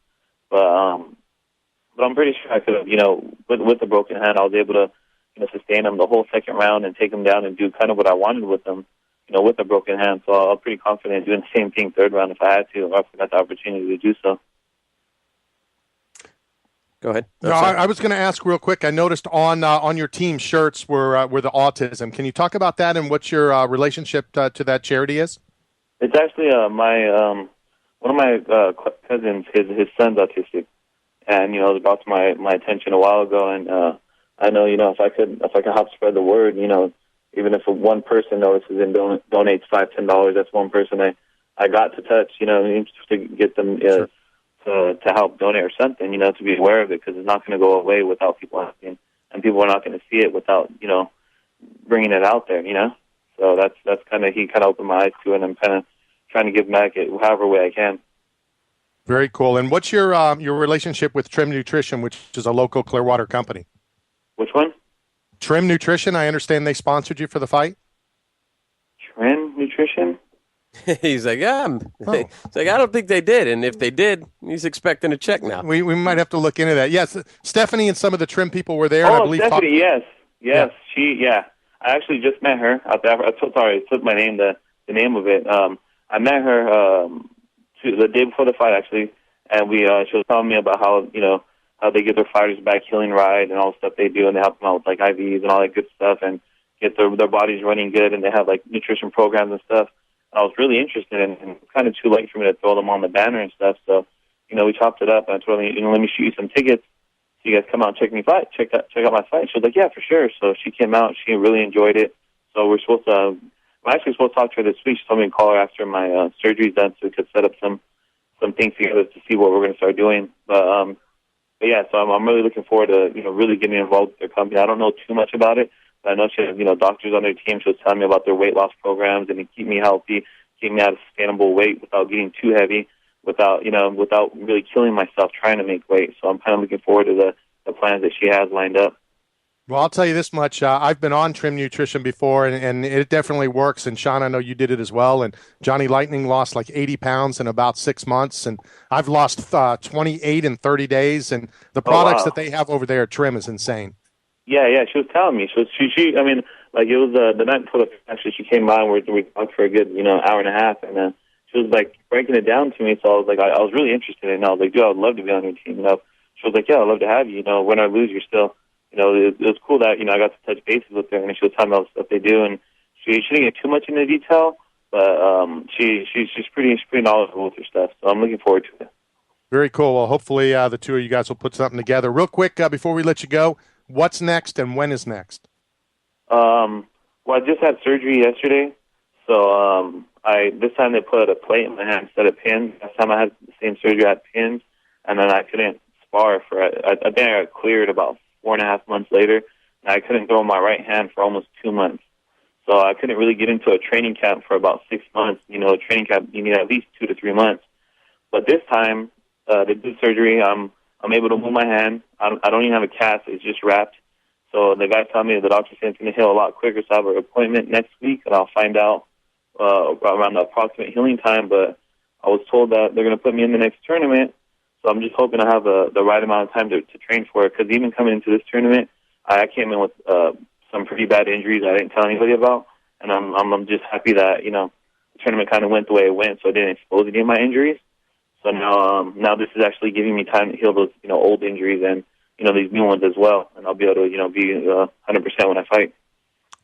But I'm pretty sure I could have, with the broken hand, I was able to, sustain him the whole second round and take him down and do kind of what I wanted with him, with a broken hand. So I'm pretty confident doing the same thing third round if I had to, or if I got the opportunity to do so. Go ahead. No, I was going to ask real quick. I noticed on your team shirts were the autism. Can you talk about that and what your relationship to that charity is? It's actually one of my cousins, his son's autistic, and it was brought to my attention a while ago. And I know if I could help spread the word, even if one person notices and donates $5-10, that's one person I got to touch, to get them to help donate or something, to be aware of it, because it's not going to go away without people asking, and people are not going to see it without bringing it out there, So that's he kind of opened my eyes to it, and I'm kind of trying to give back it however way I can. Very cool. And what's your relationship with Trim Nutrition, which is a local Clearwater company? Which one? Trim Nutrition. I understand they sponsored you for the fight. Trim Nutrition? He's like, It's like, I don't think they did. And if they did, he's expecting a check now. We might have to look into that. Yes, Stephanie and some of the Trim people were there. Oh, and I believe Stephanie, yes. Yeah. I actually just met her out there. I took my name, the name of it. I met her the day before the fight, actually, and she was telling me about how they get their fighters back healing right and all the stuff they do, and they help them out with, like, IVs and all that good stuff, and get their bodies running good, and they have, like, nutrition programs and stuff. And I was really interested, and it's kind of too late for me to throw them on the banner and stuff, so, we chopped it up, and I told her, let me shoot you some tickets so you guys come out and check out my fight. She was like, yeah, for sure. So she came out. She really enjoyed it. So I'm actually supposed to talk to her this week. She told me to call her after my surgery's done so we could set up some things together to see what we're going to start doing. But yeah, so I'm really looking forward to, really getting involved with their company. I don't know too much about it, but I know she has, doctors on their team. She was telling me about their weight loss programs and to keep me healthy, keep me at a sustainable weight without getting too heavy, without really killing myself trying to make weight. So I'm kind of looking forward to the plans that she has lined up. Well, I'll tell you this much. I've been on Trim Nutrition before, and it definitely works. And, Sean, I know you did it as well. And Johnny Lightning lost like 80 pounds in about 6 months. And I've lost 28 in 30 days. And the products that they have over there at Trim is insane. Yeah, she was telling me. She I mean, like it was the night before the actually she came by and we talked for a good, hour and a half. And she was like breaking it down to me. So I was like, I was really interested in it. And I was like, dude, I would love to be on your team. She was like, yeah, I'd love to have you. Win or lose, you're still. It was cool that, I got to touch bases with her, and she was telling me all the stuff they do, and she didn't get too much into detail, but she's pretty knowledgeable with her stuff, so I'm looking forward to it. Very cool. Well, hopefully the two of you guys will put something together. Real quick, before we let you go, what's next and when is next? Well, I just had surgery yesterday, so this time they put a plate in my hand instead of pins. Last time I had the same surgery, I had pins, and then I couldn't spar for it. I think I got cleared about 4.5 months later, and I couldn't throw my right hand for almost 2 months. So I couldn't really get into a training camp for about 6 months. A training camp, you need at least 2 to 3 months. But this time, they did surgery. I'm able to move my hand. I don't even have a cast. It's just wrapped. So the guy told me the doctor said it's going to heal a lot quicker, so I have an appointment next week, and I'll find out around the approximate healing time. But I was told that they're going to put me in the next tournament. So I'm just hoping I have the right amount of time to train for it, because even coming into this tournament, I came in with some pretty bad injuries I didn't tell anybody about, and I'm just happy that the tournament kind of went the way it went, so I didn't expose any of my injuries. So now this is actually giving me time to heal those old injuries and these new ones as well, and I'll be able to be 100% when I fight.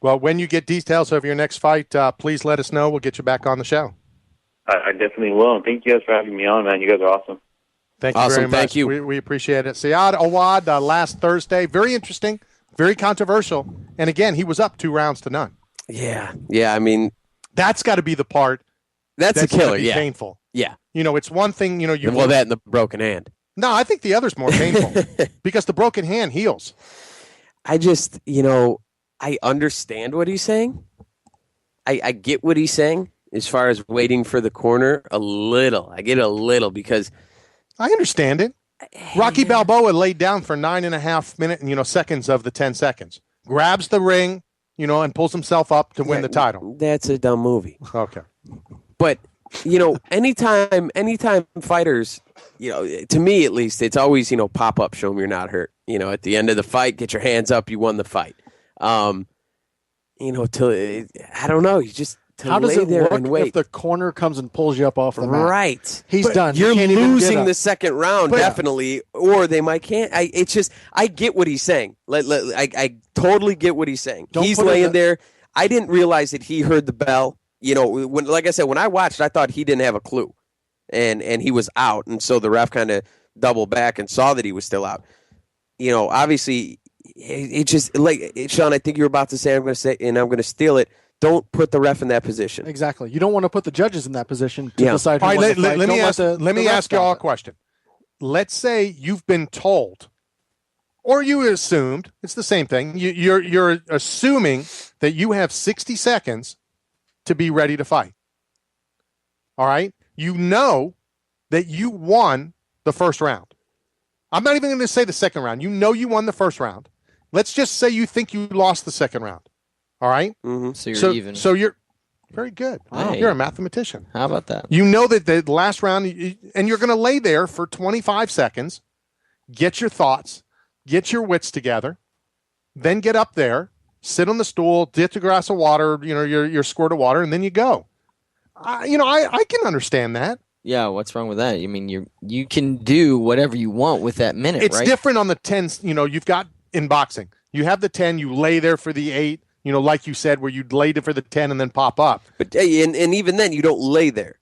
Well, when you get details of your next fight, please let us know. We'll get you back on the show. I definitely will, and thank you guys for having me on, man. You guys are awesome. Thank you very much. Thank you. We appreciate it. Saad, Awad, last Thursday, very interesting, very controversial. And again, he was up 2 rounds to none. Yeah. I mean, that's got to be the part that's a killer. Yeah, painful. Yeah. It's one thing. That and the broken hand. No, I think the other's more painful because the broken hand heals. I just, I understand what he's saying. I get what he's saying as far as waiting for the corner a little. I get it a little because. I understand it. Rocky Balboa laid down for 9.5 minutes, seconds of the 10 seconds. Grabs the ring, and pulls himself up to win the title. That's a dumb movie. Okay. But, anytime fighters, to me at least, it's always, pop up, show them you're not hurt. At the end of the fight, get your hands up, you won the fight. I don't know, you just. How does it work if the corner comes and pulls you up off the mat? Right. He's done. You're losing the second round, definitely, or they might can't. I get what he's saying. I totally get what he's saying. He's laying there. I didn't realize that he heard the bell. Like I said, when I watched, I thought he didn't have a clue, and he was out, and so the ref kind of doubled back and saw that he was still out. Obviously, it just like Sean. I think you were about to say. I'm going to say, and I'm going to steal it. Don't put the ref in that position. Exactly. You don't want to put the judges in that position to decide who wants to fight. Let me ask you all a question. Let's say you've been told, or you assumed, it's the same thing. You're assuming that you have 60 seconds to be ready to fight. All right? You know that you won the first round. I'm not even going to say the second round. You know you won the first round. Let's just say you think you lost the second round. All right? Mm-hmm. So you're even. So you're very good. Wow, you're a mathematician. How about that? You know that the last round, and you're going to lay there for 25 seconds, get your thoughts, get your wits together, then get up there, sit on the stool, get a glass of water, your squirt of water, and then you go. I can understand that. Yeah, what's wrong with that? I mean, you can do whatever you want with that minute, It's right? different on the 10, you've got in boxing. You have the 10, you lay there for the 8, like you said, where you laid it for the 10 and then pop up. But and even then, you don't lay there.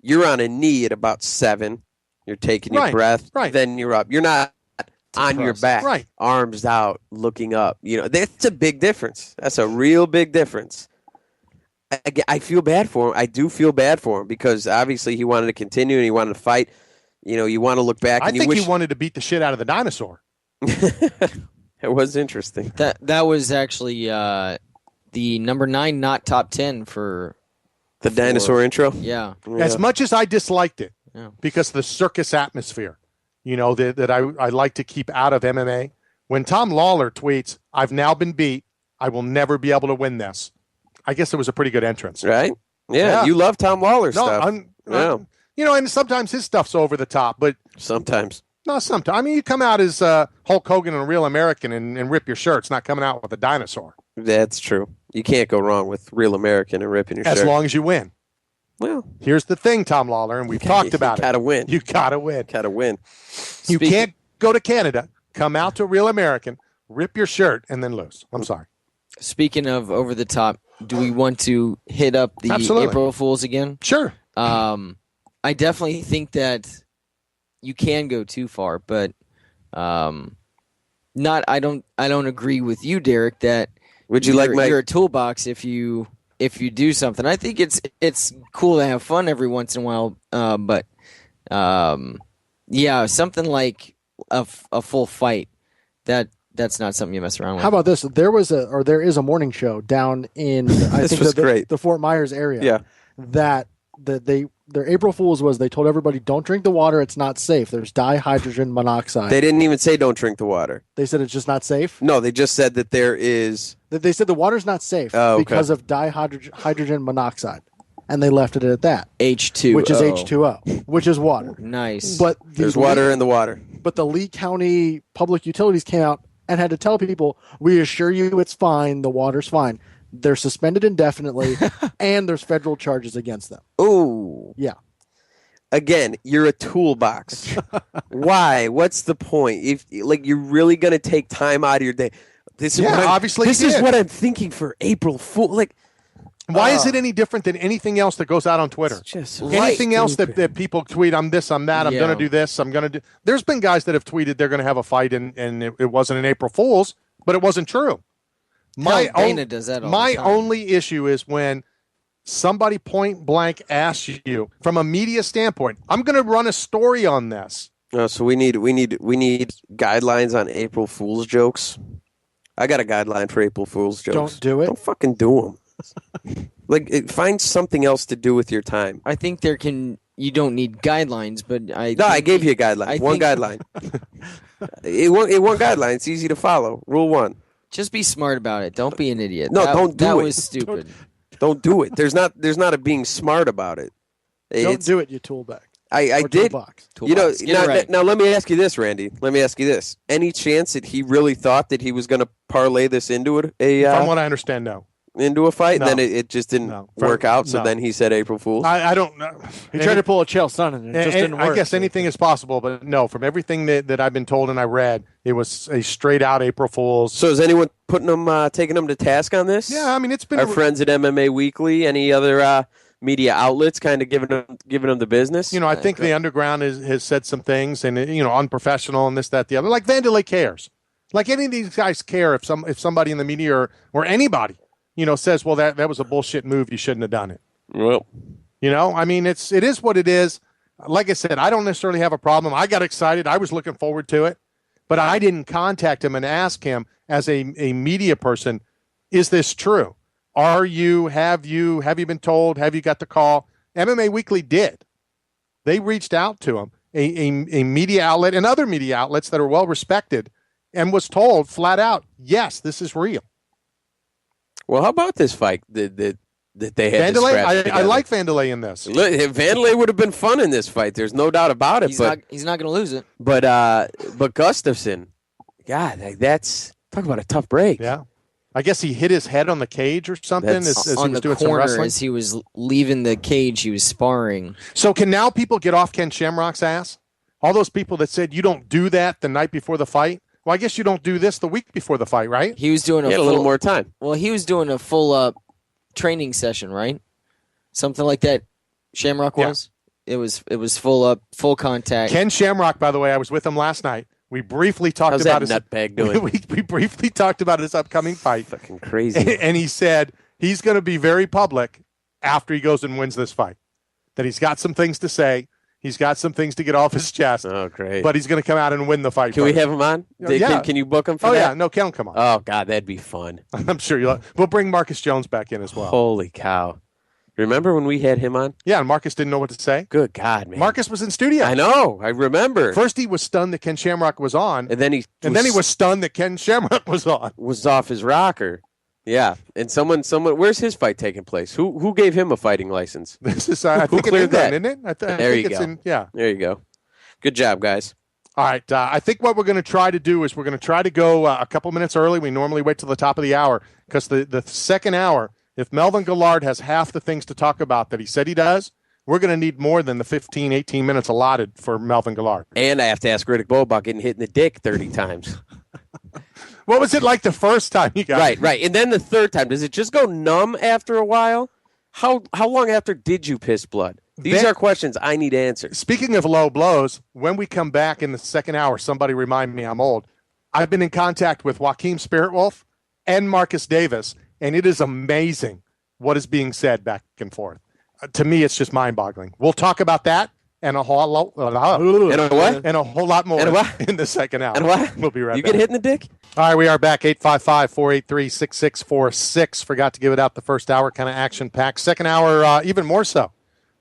You're on a knee at about 7. You're taking your breath. Right. Then you're up. You're not on your back, Right. arms out, looking up. That's a big difference. That's a real big difference. I feel bad for him. I do feel bad for him because obviously he wanted to continue and he wanted to fight. You want to look back. I and think he wanted to beat the shit out of the dinosaur. It was interesting. That was actually the number 9, not top 10 for the dinosaur intro. Yeah. As much as I disliked it, Yeah. because of the circus atmosphere, that I like to keep out of MMA. When Tom Lawler tweets, "I've now been beat. I will never be able to win this." I guess it was a pretty good entrance, right? Yeah. You love Tom Lawler stuff. And sometimes his stuff's over the top, but sometimes. No, sometimes. I mean, you come out as Hulk Hogan and a Real American and rip your shirts, not coming out with a dinosaur. That's true. You can't go wrong with Real American and ripping your shirt. As long as you win. Well, here's the thing, Tom Lawler, and we've talked about it. You gotta win. You gotta win. Gotta win. You can't go to Canada, come out to a Real American, rip your shirt, and then lose. I'm sorry. Speaking of over the top, do we want to hit up the Absolutely. April Fools again? Sure. I definitely think that you can go too far, but I don't agree with you, Derek, that you're a toolbox if you do something. I think it's cool to have fun every once in a while, but something like a full fight that's not something you mess around with. How about this? There is a morning show down in I think the Fort Myers area. Yeah. That their April Fools was they told everybody don't drink the water, it's not safe. There's dihydrogen monoxide. They didn't even say don't drink the water. They said it's just not safe? No, they just said that there is. They said the water's not safe because of dihydrogen monoxide. And they left it at that. H2O. Which is H2O, which is water. Nice. But there's water in the water. But the Lee County Public Utilities came out and had to tell people, we assure you it's fine, the water's fine. They're suspended indefinitely, and there's federal charges against them. Ooh. Yeah. Again, you're a toolbox. Why? What's the point? If you're really going to take time out of your day. This is what I'm thinking for April Fool. Why is it any different than anything else that goes out on Twitter? Anything else that people tweet, I'm this, I'm that, I'm going to do this, I'm going to do. There's been guys that have tweeted they're going to have a fight and it wasn't an April Fool's, but it wasn't true. Dana does that all the time. Only issue is when somebody point blank asks you from a media standpoint, I'm going to run a story on this. So we need guidelines on April Fool's jokes. I got a guideline for April Fool's jokes. Don't do it. Don't fucking do them. Find something else to do with your time. I think you don't need guidelines, but I gave you a guideline. One guideline. It one guideline. It's easy to follow. Rule 1. Just be smart about it. Don't be an idiot. Don't do it. That was stupid. Don't do it. There's not a being smart about it. Don't do it, you toolback. I did. Toolbox. Now let me ask you this, Randy. Let me ask you this. Any chance that he really thought that he was going to parlay this into it? From what I understand, no. Into a fight, No. and then it just didn't work out. So then he said April Fool's. I don't know. He tried to pull a Chael Sonnen, and it just didn't work. I guess anything is possible, but no. From everything that I've been told and I read, it was a straight out April Fool's. So is anyone taking them to task on this? Yeah, I mean it's been our friends at MMA Weekly, any other media outlets, kind of giving them the business. I think the underground has said some things, and unprofessional and this, that, the other. Like Vandelay cares. Like any of these guys care if somebody in the media or anybody. Says, well, that was a bullshit move. You shouldn't have done it. Well, I mean, it is what it is. Like I said, I don't necessarily have a problem. I got excited. I was looking forward to it, but I didn't contact him and ask him as a media person, is this true? Have you been told? Have you got the call? MMA Weekly did. They reached out to him, a media outlet and other media outlets that are well respected, and was told flat out, yes, this is real. Well, how about this fight that they had? Vandelay, I like Vandelay in this. Vandelay would have been fun in this fight. There's no doubt about it. He's not going to lose it. But Gustafsson, God, talk about a tough break. Yeah, I guess he hit his head on the cage or something as he was doing some wrestling. As he was leaving the cage, he was sparring. So can now people get off Ken Shamrock's ass? All those people that said you don't do that the night before the fight. Well, I guess you don't do this the week before the fight, right? He was doing a little more time. Well, he was doing a full training session, right? Something like that. Shamrock was. It was full contact. Ken Shamrock, by the way, I was with him last night. We briefly talked How's about that his nutbag doing? we briefly talked about his upcoming fight. Fucking crazy. And he said he's going to be very public after he goes and wins this fight. That he's got some things to say. He's got some things to get off his chest. Oh, great. But he's going to come out and win the fight. Can we have him on? Yeah. Can you book him for that? that? Yeah. No, Kel, come on. Oh, God, that'd be fun. I'm sure you'll. We'll bring Marcus Jones back in as well. Holy cow. Remember when we had him on? Yeah, and Marcus didn't know what to say. Good God, man. Marcus was in studio. I know. I remember. First, he was stunned that Ken Shamrock was on. And then he was stunned that Ken Shamrock was on. Was off his rocker. Yeah. And someone, where's his fight taking place? Who gave him a fighting license? This is, I think, cleared that? isn't it? I There think you it's go. yeah. There you go. Good job, guys. All right. I think what we're going to try to do is we're going to try to go a couple minutes early. We normally wait till the top of the hour because the second hour, if Melvin Guillard has half the things to talk about that he said he does, we're going to need more than the 15, 18 minutes allotted for Melvin Guillard. And I have to ask Riddick Bowe about getting hit in the dick 30 times. What was it like the first time you got it? Right. And then the third time, does it just go numb after a while? How long after did you piss blood? These are questions I need answered. Speaking of low blows, when we come back in the second hour, somebody remind me I'm old. I've been in contact with Joaquin Spirit Wolf and Marcus Davis, and it is amazing what is being said back and forth. To me, it's just mind-boggling. We'll talk about that and a whole lot, and a whole lot more in the second hour. And what? We'll be right back. You get hit in the dick? All right, we are back. 855-483-6646. Forgot to give it out the first hour, kind of action-packed. Second hour, even more so.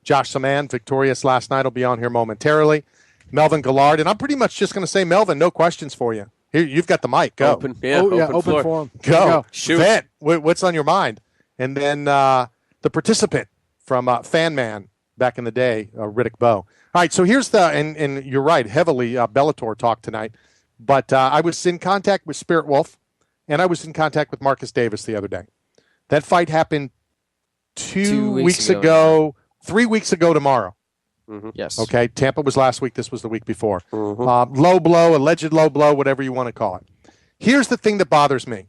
Josh Saman, victorious last night, will be on here momentarily. Melvin Guillard, and I'm pretty much just going to say, Melvin, no questions for you. Here, you've got the mic. Go. Open open forum. Go. Shoot. Vent. What's on your mind? And then the participant from Fan Man back in the day, Riddick Bowe. All right, so here's and you're right, heavily Bellator talk tonight. But I was in contact with Spirit Wolf, and I was in contact with Marcus Davis the other day. That fight happened 2 weeks ago, 3 weeks ago tomorrow. Mm-hmm. Yes. Okay, Tampa was last week. This was the week before. Mm-hmm. Low blow, alleged low blow, whatever you want to call it. Here's the thing that bothers me.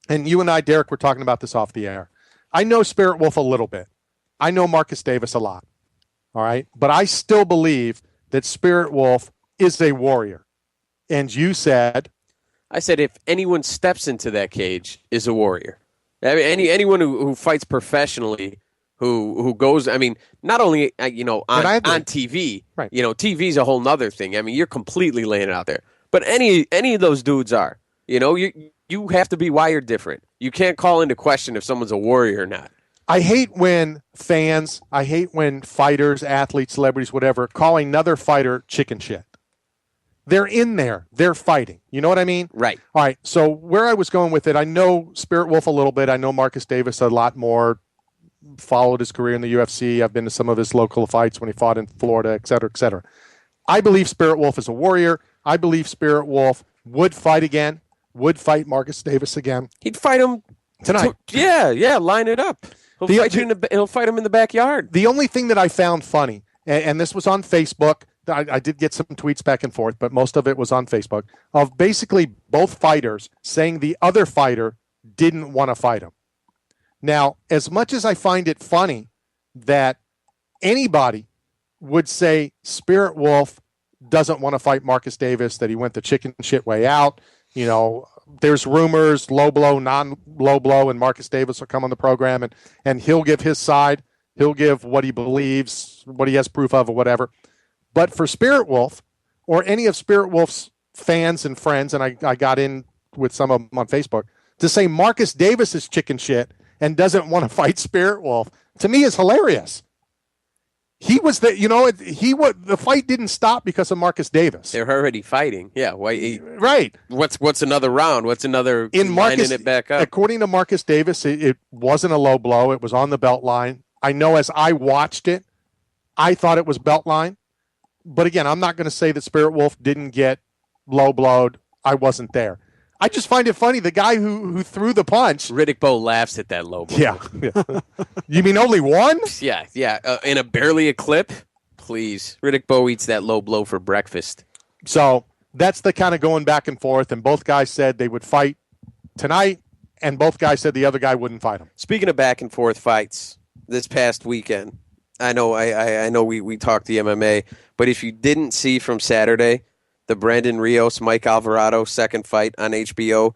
And you and I, Derek, were talking about this off the air. I know Spirit Wolf a little bit. I know Marcus Davis a lot. All right? But I still believe that Spirit Wolf is a warrior. And you said... I said if anyone steps into that cage is a warrior. I mean, anyone who fights professionally, who goes, I mean, not only, on TV, right. TV's a whole nother thing. I mean, you're completely laying it out there. But any of those dudes are. You have to be wired different. You can't call into question if someone's a warrior or not. I hate when fans, fighters, athletes, celebrities, whatever, calling another fighter chicken shit. They're in there. They're fighting. You know what I mean? Right. All right. So where I was going with it, I know Spirit Wolf a little bit. I know Marcus Davis a lot more. Followed his career in the UFC. I've been to some of his local fights when he fought in Florida, et cetera, et cetera. I believe Spirit Wolf is a warrior. I believe Spirit Wolf would fight again, would fight Marcus Davis again. He'd fight him tonight. Line it up. He'll fight him in the backyard. The only thing that I found funny, and this was on Facebook, I did get some tweets back and forth, but most of it was on Facebook, of basically both fighters saying the other fighter didn't want to fight him. Now, as much as I find it funny that anybody would say Spirit Wolf doesn't want to fight Marcus Davis, that he went the chicken shit way out, there's rumors, low blow, non-low blow, and Marcus Davis will come on the program and he'll give his side. He'll give what he believes, what he has proof of or whatever. But for Spirit Wolf or any of Spirit Wolf's fans and friends, and I got in with some of them on Facebook, to say Marcus Davis is chicken shit and doesn't want to fight Spirit Wolf, to me is hilarious. He was the fight didn't stop because of Marcus Davis. They're already fighting. Yeah. Right. What's another round? What's another lining it back up? According to Marcus Davis, it wasn't a low blow. It was on the belt line. I know as I watched it, I thought it was belt line. But again, I'm not going to say that Spirit Wolf didn't get low blowed. I wasn't there. I just find it funny. The guy who threw the punch. Riddick Bowe laughs at that low blow. Yeah. You mean only one? Yeah. In barely a clip? Please. Riddick Bowe eats that low blow for breakfast. So that's the kind of going back and forth. And both guys said they would fight tonight. And both guys said the other guy wouldn't fight him. Speaking of back and forth fights, this past weekend, I know we talked the MMA, but if you didn't see from Saturday, the Brandon Rios, Mike Alvarado second fight on HBO.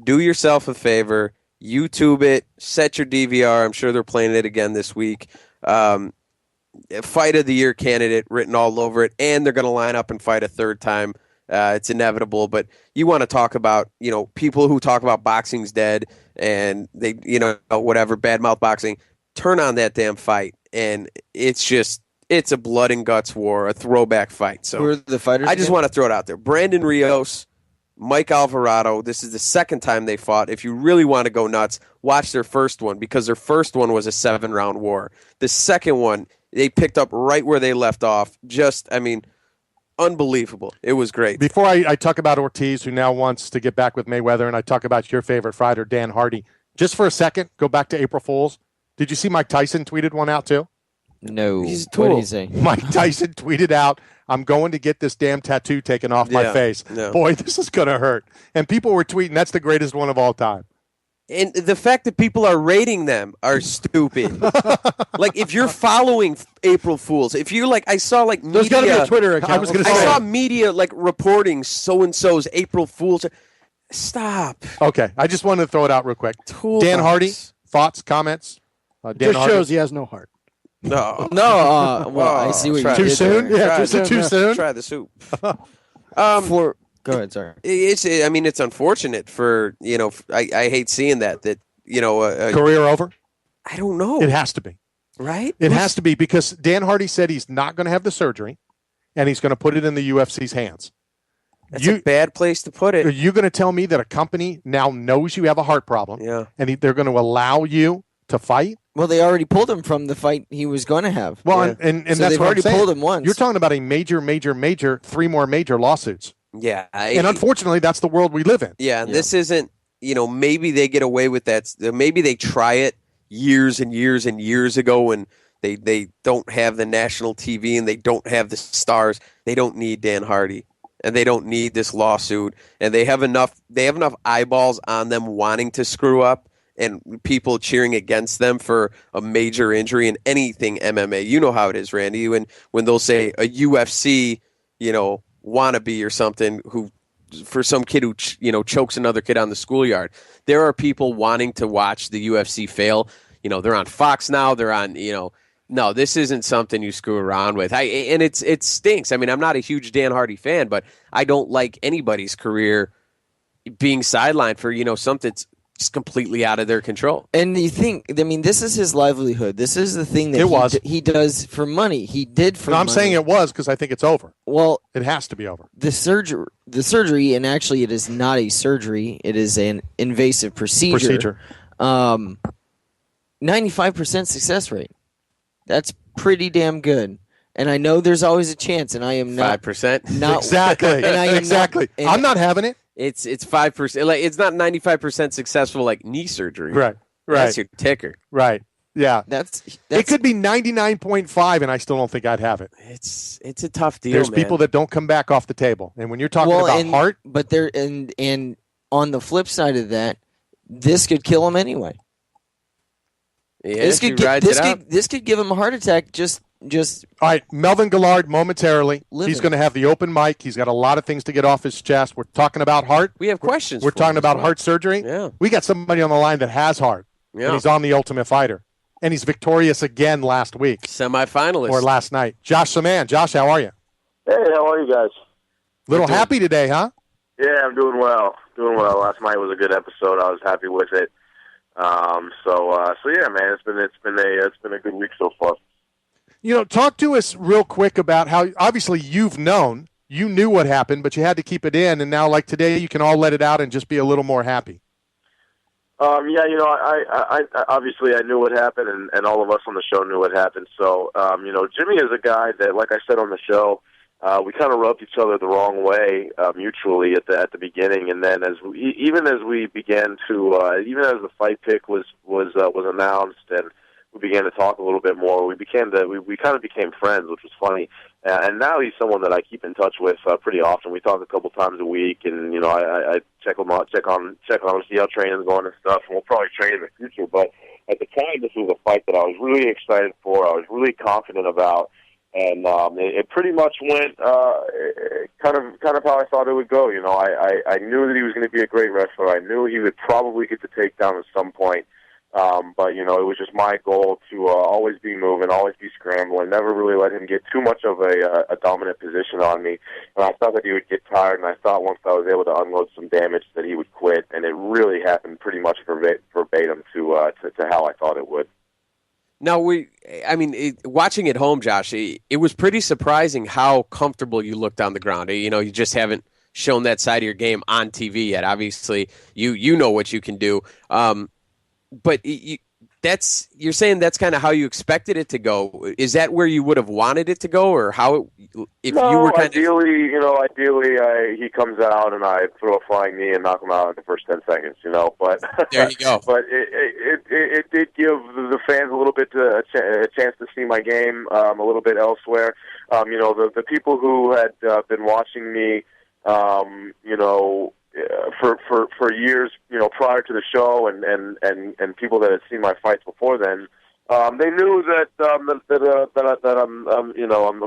Do yourself a favor, YouTube it, set your DVR. I'm sure they're playing it again this week. Fight of the year candidate written all over it, and they're going to line up and fight a third time. It's inevitable, but you want to talk about, people who talk about boxing's dead and they, whatever, bad mouth boxing. Turn on that damn fight, and it's a blood and guts war, a throwback fight. So Who are the fighters? I just want to throw it out there. Brandon Rios, Mike Alvarado. This is the second time they fought. If you really want to go nuts, watch their first one, because their first one was a 7-round war. The second one, they picked up right where they left off. Unbelievable. It was great. Before I talk about Ortiz, who now wants to get back with Mayweather, and I talk about your favorite fighter, Dan Hardy, just for a second, go back to April Fool's. Did you see Mike Tyson tweeted one out too? No. He's a What did tool. he say? Mike Tyson tweeted out, "I'm going to get this damn tattoo taken off my face. Yeah. Boy, this is going to hurt." And people were tweeting, "That's the greatest one of all time." And the fact that people are rating them are stupid. Like, if you're following April Fools, if you I saw media. There's got to be a Twitter account. I was gonna I say. saw media reporting so-and-so's April Fools. Stop. Okay, I just wanted to throw it out real quick. Toolbox. Dan Hardy, thoughts, comments? Dan Just Hardy? shows he has no heart. No. No, well, I see what you Try did Too soon? there. Yeah, Try too soon. Try the soup. Go ahead, sorry. It's unfortunate for, I hate seeing that Career over? I don't know. It has to be. Right? It has to be, because Dan Hardy said he's not going to have the surgery, and he's going to put it in the UFC's hands. That's a bad place to put Are it. you going to tell me that a company now knows you have a heart problem, Yeah. and they're going to allow you to fight? Well, they already pulled him from the fight he was going to have. Well, Yeah. and So that's they've what already I'm saying. pulled him once. You're talking about a major, 3 more major lawsuits. Yeah. And unfortunately, that's the world we live in. Yeah, and this isn't, maybe they get away with that. Maybe they try it years and years and years ago when they don't have the national TV and they don't have the stars. They don't need Dan Hardy, and they don't need this lawsuit, and they have enough eyeballs on them wanting to screw up and people cheering against them for a major injury in anything MMA. You know how it is, Randy, when they'll say a UFC, wannabe or something who, for some kid who chokes another kid on the schoolyard. There are people wanting to watch the UFC fail. They're on Fox now. They're on. No, this isn't something you screw around with. And it stinks. I mean, I'm not a huge Dan Hardy fan, but I don't like anybody's career being sidelined for something that's just completely out of their control. And you think, this is his livelihood. This is the thing that he does for money. He did for money. I'm saying it was because I think it's over. Well, it has to be over. The surgery, and actually it is not a surgery. It is an invasive procedure. 95% success rate. That's pretty damn good. And I know there's always a chance, and I am not 5%. Not exactly. And I am exactly. I'm not having it. It's 5%. It's not 95% successful like knee surgery. Right. That's your ticker. Right. Yeah. That's it could be 99.5, and I still don't think I'd have it. It's a tough deal. There's man. people that don't come back off the table, and when you're talking about heart, but there and on the flip side of that, this could kill him anyway. Yeah, this could give him a heart attack. Just all right. Melvin Guillard momentarily. Living. He's going to have the open mic. He's got a lot of things to get off his chest. We're talking about heart. We have questions. We're talking about heart surgery. Yeah. We got somebody on the line that has heart. Yeah. And he's on the Ultimate Fighter. And he's victorious again last week. Semi-finalist. Or last night. Josh Saman. Josh, how are you? Hey, how are you guys? Little happy today, huh? Yeah, I'm doing well. Last night was a good episode. I was happy with it. So yeah, man, it's been a good week so far. Talk to us real quick about how obviously you knew what happened, but you had to keep it in, and now like today you can all let it out and just be a little more happy. Yeah, I obviously I knew what happened, and all of us on the show knew what happened. So, Jimmy is a guy that, like I said on the show, we kind of rubbed each other the wrong way mutually at the beginning, and then even as the fight pick was announced and we began to talk a little bit more, we kind of became friends, which was funny. And now he's someone that I keep in touch with pretty often. We talk a couple times a week, and I check him out, check on see how training's going and stuff. And we'll probably train in the future. But at the time, this was a fight that I was really excited for. I was really confident about. And it pretty much went kind of how I thought it would go. You know, I knew that he was going to be a great wrestler. I knew he would probably get the takedown at some point. But, you know, it was just my goal to always be moving, always be scrambling, never really let him get too much of a dominant position on me. And I thought that he would get tired, and I thought once I was able to unload some damage that he would quit. And it really happened pretty much verbatim to how I thought it would. Now, watching at home, Josh, it was pretty surprising how comfortable you looked on the ground. You know, you just haven't shown that side of your game on TV yet. Obviously, you know what you can do. But you're saying that's kind of how you expected it to go. Is that where you would have wanted it to go, or how? If you were ideally, he comes out and I throw a flying knee and knock him out in the first 10 seconds. You know, but there you go. But it did give the fans a little bit a chance to see my game a little bit elsewhere. You know, the people who had been watching me, for years, you know, prior to the show, and people that had seen my fights before then, they knew that I'm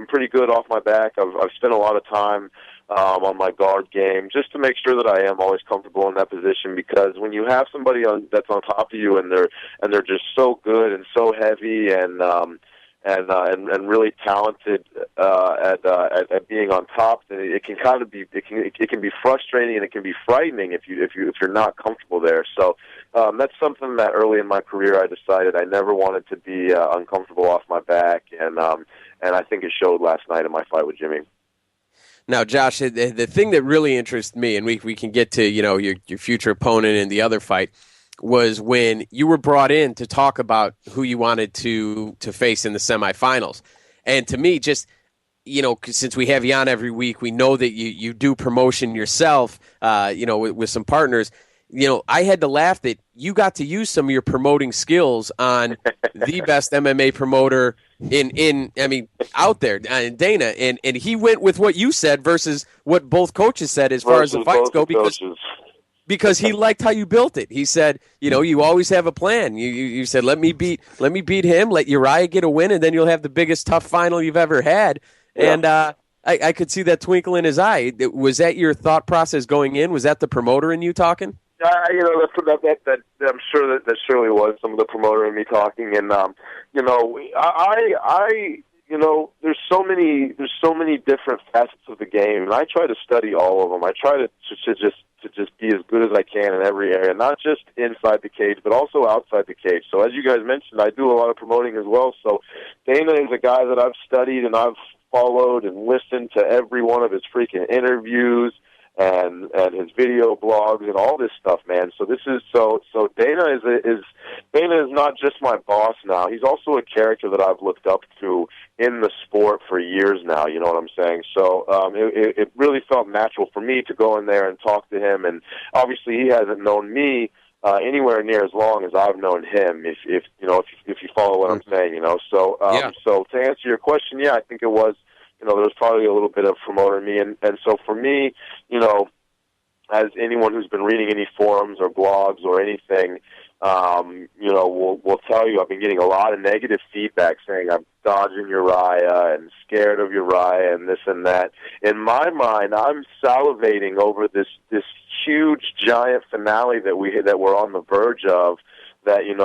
pretty good off my back. I've spent a lot of time on my guard game just to make sure that I am always comfortable in that position. Because when you have somebody that's on top of you and they're just so good and so heavy and really talented at being on top, it can kind of be it can be frustrating and it can be frightening if you're not comfortable there. So that's something that early in my career I decided I never wanted to be uncomfortable off my back, and I think it showed last night in my fight with Jimmy. Now, Josh, the thing that really interests me, and we can get to your future opponent in the other fight, was when you were brought in to talk about who you wanted to face in the semifinals. And to me, just, since we have you on every week, we know that you do promotion yourself, with some partners. I had to laugh that you got to use some of your promoting skills on the best MMA promoter out there, Dana. And he went with what you said versus what both coaches said as far as the fights go, because he liked how you built it. He said, you always have a plan. You said, let me beat him, let Uriah get a win, and then you'll have the biggest tough final you've ever had. Yeah. And I could see that twinkle in his eye. Was that your thought process going in? Was that the promoter in you talking? That I'm sure that surely was some of the promoter in me talking. And there's so many different facets of the game, and I try to study all of them. I try to just be as good as I can in every area, not just inside the cage, but also outside the cage. So as you guys mentioned, I do a lot of promoting as well. So Dana is a guy that I've studied and I've followed and listened to every one of his freaking interviews and his video blogs and all this stuff, man. So this is so Dana is not just my boss now. He's also a character that I've looked up to in the sport for years now. You know what I'm saying? So it really felt natural for me to go in there and talk to him. And obviously, he hasn't known me anywhere near as long as I've known him. If you follow what I'm saying, So So to answer your question, yeah, I think it was. There was probably a little bit of promoter in me, and so for me, as anyone who's been reading any forums or blogs or anything, will tell you I've been getting a lot of negative feedback saying I'm dodging Uriah and scared of Uriah and this and that. In my mind, I'm salivating over this huge giant finale that we're on the verge of. That is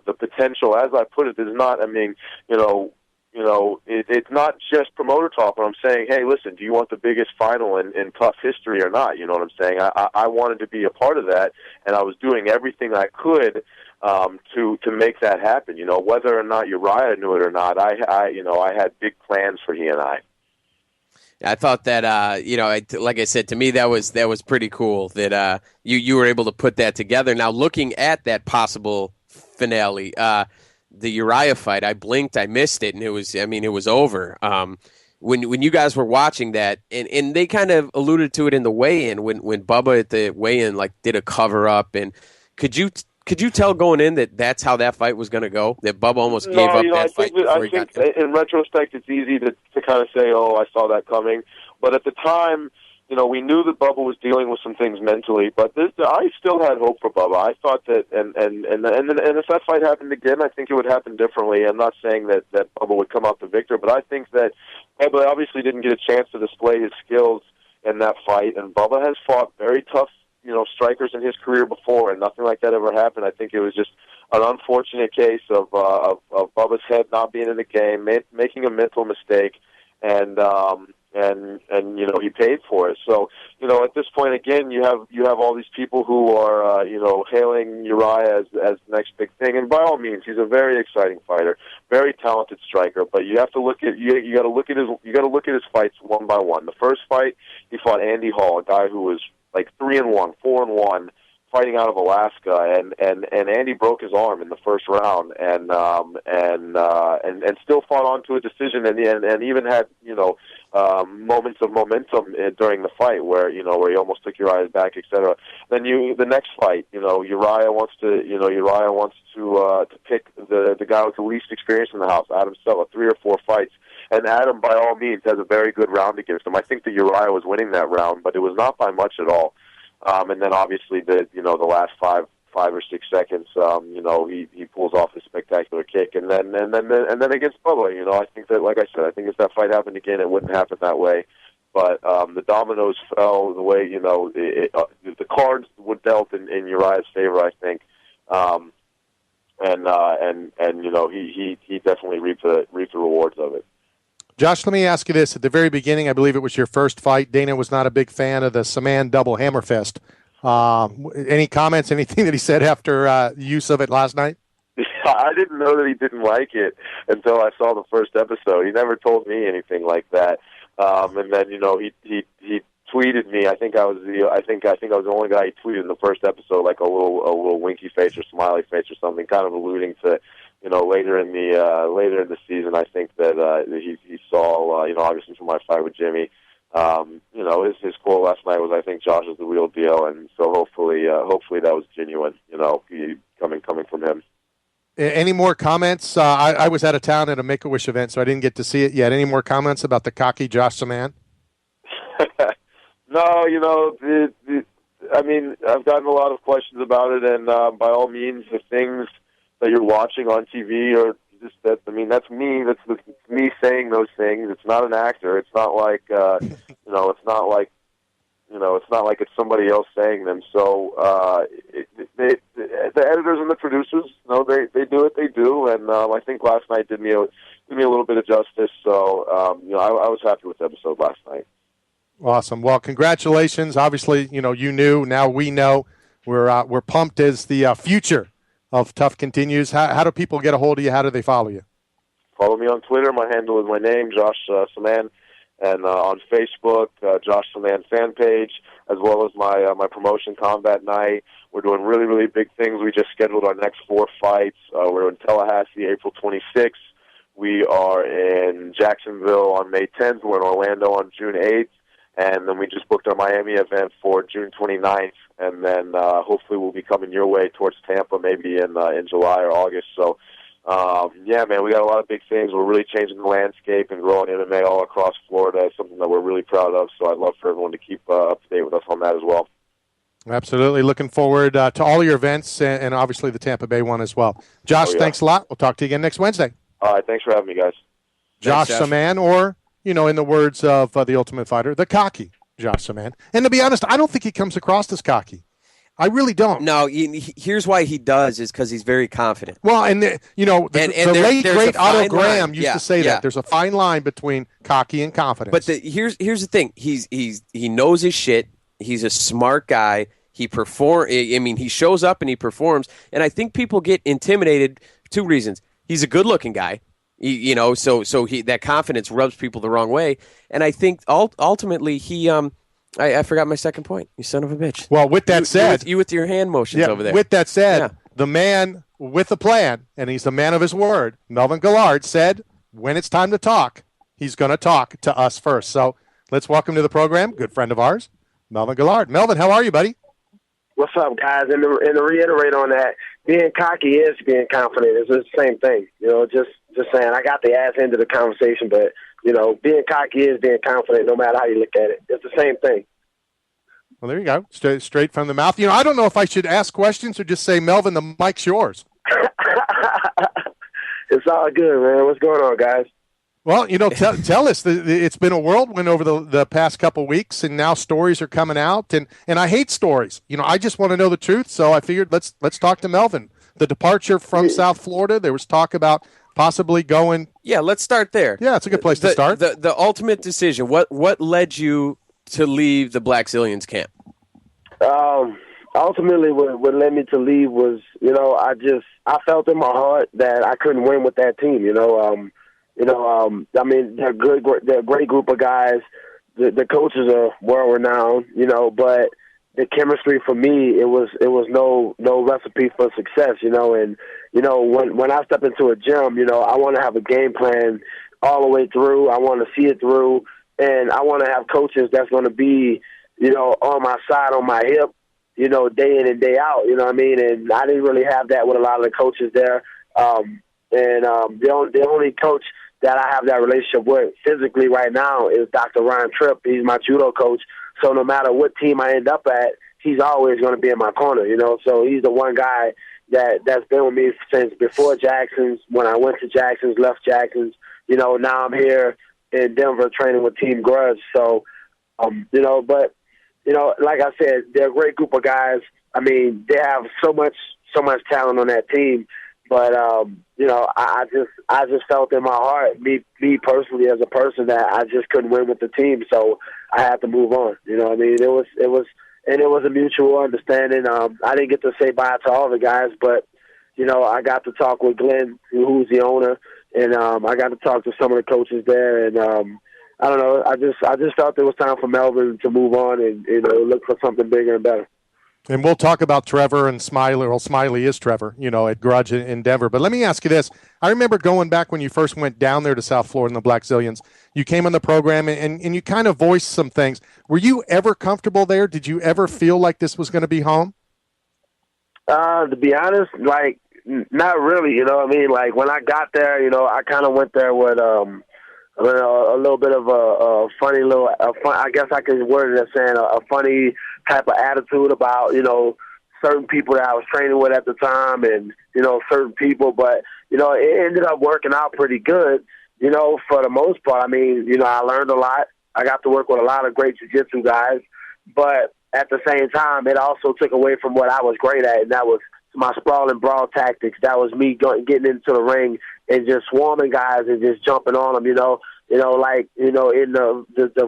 the potential, as I put it, is not. It's not just promoter talk when I'm saying, hey, listen, do you want the biggest final in tough history or not? You know what I'm saying? I wanted to be a part of that, and I was doing everything I could to make that happen. Whether or not Uriah knew it or not, I had big plans for he and I. I thought that, like I said, to me, that was pretty cool that you were able to put that together. Now, looking at that possible finale, the Uriah fight, I blinked, I missed it, and it was over. When you guys were watching that, and they kind of alluded to it in the weigh-in, when Bubba at the weigh-in did a cover-up, and could you tell going in that that's how that fight was going to go? That Bubba almost gave up that fight before he got there? In retrospect, it's easy to kind of say, oh, I saw that coming. But at the time, we knew that Bubba was dealing with some things mentally, but I still had hope for Bubba. I thought that, and if that fight happened again, I think it would happen differently. I'm not saying that Bubba would come out the victor, but I think that Bubba obviously didn't get a chance to display his skills in that fight, and Bubba has fought very tough, strikers in his career before, and nothing like that ever happened. I think it was just an unfortunate case of Bubba's head not being in the game, making a mental mistake, and he paid for it. So at this point again, you have all these people who are hailing Uriah as the next big thing, and by all means, he's a very exciting fighter, very talented striker. But you have to look at you got to look at his fights one by one. The first fight, he fought Andy Hall, a guy who was like 3-1, 4-1. Fighting out of Alaska, and Andy broke his arm in the first round, and still fought on to a decision, and even had moments of momentum during the fight where he almost took Uriah's back, etc. Then the next fight, Uriah wants to pick the guy with the least experience in the house, Adam Stella, 3 or 4 fights. And Adam, by all means, has a very good round against him. I think that Uriah was winning that round, but it was not by much at all. And then obviously the last 5 or 6 seconds, he pulls off a spectacular kick, and then against Bubba, I think that, like I said, I think if that fight happened again, it wouldn't happen that way. But the dominoes fell the way the cards were dealt in Uriah's favor, I think. He definitely reaped the rewards of it. Josh, let me ask you this. At the very beginning, I believe it was your first fight. Dana was not a big fan of the Saman double hammer fist. Any comments, anything that he said after use of it last night? I didn't know that he didn't like it until I saw the first episode. He never told me anything like that. And then he tweeted me. I think I was the only guy he tweeted in the first episode, like a little winky face or smiley face or something, kind of alluding to. Later in the season, I think that he saw, obviously from my fight with Jimmy, his quote last night was, "I think Josh is the real deal," and so hopefully that was genuine. Coming from him. Any more comments? I was out of town at a Make-A-Wish event, so I didn't get to see it yet. Any more comments about the cocky Josh Saman? No, I mean, I've gotten a lot of questions about it, and by all means, the things that you're watching on TV or just that. I mean, that's me. That's me saying those things. It's not an actor. It's not like it's not like it's somebody else saying them. So the editors and the producers, they do what they do, and I think last night did me a little bit of justice. So I was happy with the episode last night. Awesome. Well, congratulations. Obviously, you knew. Now we know. We're pumped as the future of Tough continues. How do people get a hold of you? How do they follow you? Follow me on Twitter. My handle is my name, Josh Saman, and on Facebook, Josh Saman fan page, as well as my promotion, Combat Night. We're doing really, really big things. We just scheduled our next 4 fights. We're in Tallahassee, April 26th. We are in Jacksonville on May 10th. We're in Orlando on June 8th. And then we just booked our Miami event for June 29th. And then hopefully we'll be coming your way towards Tampa maybe in July or August. So, man, we got a lot of big things. We're really changing the landscape and growing MMA all across Florida. It's something that we're really proud of. So I'd love for everyone to keep up to date with us on that as well. Absolutely. Looking forward to all your events and obviously the Tampa Bay one as well. Josh, thanks a lot. We'll talk to you again next Wednesday. All right. Thanks for having me, guys. Josh Saman, or, in the words of The Ultimate Fighter, the cocky Josh Saman. And to be honest, I don't think he comes across as cocky. I really don't. No, here's why he does is because he's very confident. Well, and the late, great Otto Graham used to say that. There's a fine line between cocky and confidence. But here's the thing. He knows his shit. He's a smart guy. He he shows up and he performs. And I think people get intimidated. 2 reasons. He's a good-looking guy. So that confidence rubs people the wrong way. And I think ultimately he I forgot my second point. You son of a bitch. Well, with that said, you with your hand motions over there. With that said, the man with a plan, and he's the man of his word, Melvin Guillard, said when it's time to talk, he's going to talk to us first. So let's welcome to the program, good friend of ours, Melvin Guillard. Melvin, how are you, buddy? What's up, guys? And to reiterate on that, being cocky is being confident. It's the same thing. Just saying, I got the ass end of the conversation, but, being cocky is being confident no matter how you look at it. It's the same thing. Well, there you go. Straight from the mouth. I don't know if I should ask questions or just say, Melvin, the mic's yours. It's all good, man. What's going on, guys? Well, tell us. It's been a whirlwind over the past couple weeks, and now stories are coming out, and I hate stories. I just want to know the truth, so I figured let's talk to Melvin. The departure from South Florida, there was talk about possibly going. Yeah, let's start there. Yeah, it's a good place to start. The ultimate decision. What led you to leave the Blackzilians camp? Ultimately, what led me to leave was, I felt in my heart that I couldn't win with that team. I mean, they're good. They're a great group of guys. The coaches are world renowned. But the chemistry for me, it was no recipe for success. And when I step into a gym, I want to have a game plan all the way through. I want to see it through, and I want to have coaches that's going to be, on my side, on my hip, day in and day out. You know what I mean? And I didn't really have that with a lot of the coaches there. The only coach that I have that relationship with physically right now is Dr. Ryan Tripp. He's my judo coach. So no matter what team I end up at, he's always going to be in my corner, So he's the one guy that's been with me since before Jackson's, when I went to Jackson's, left Jackson's. Now I'm here in Denver training with Team Grudge. So, like I said, they're a great group of guys. I mean, they have so much talent on that team. But I just felt in my heart, me personally as a person, that I just couldn't win with the team, so I had to move on. It was a mutual understanding. I didn't get to say bye to all the guys, but I got to talk with Glenn, who's the owner, and I got to talk to some of the coaches there, and I don't know. I just felt it was time for Melvin to move on and look for something bigger and better. And we'll talk about Trevor and Smiley. Well, Smiley is Trevor, at Grudge in Denver. But let me ask you this. I remember going back when you first went down there to South Florida in the Blackzilians. You came on the program and you kind of voiced some things. Were you ever comfortable there? Did you ever feel like this was going to be home? To be honest, not really. I mean? When I got there, I kind of went there with a little bit of a funny little, I guess I could word it as saying a funny type of attitude about, certain people that I was training with at the time and, certain people. But, it ended up working out pretty good, for the most part. I mean, I learned a lot. I got to work with a lot of great jiu-jitsu guys. But at the same time, it also took away from what I was great at, and that was my sprawl and brawl tactics. That was me getting into the ring and just swarming guys and just jumping on them, in the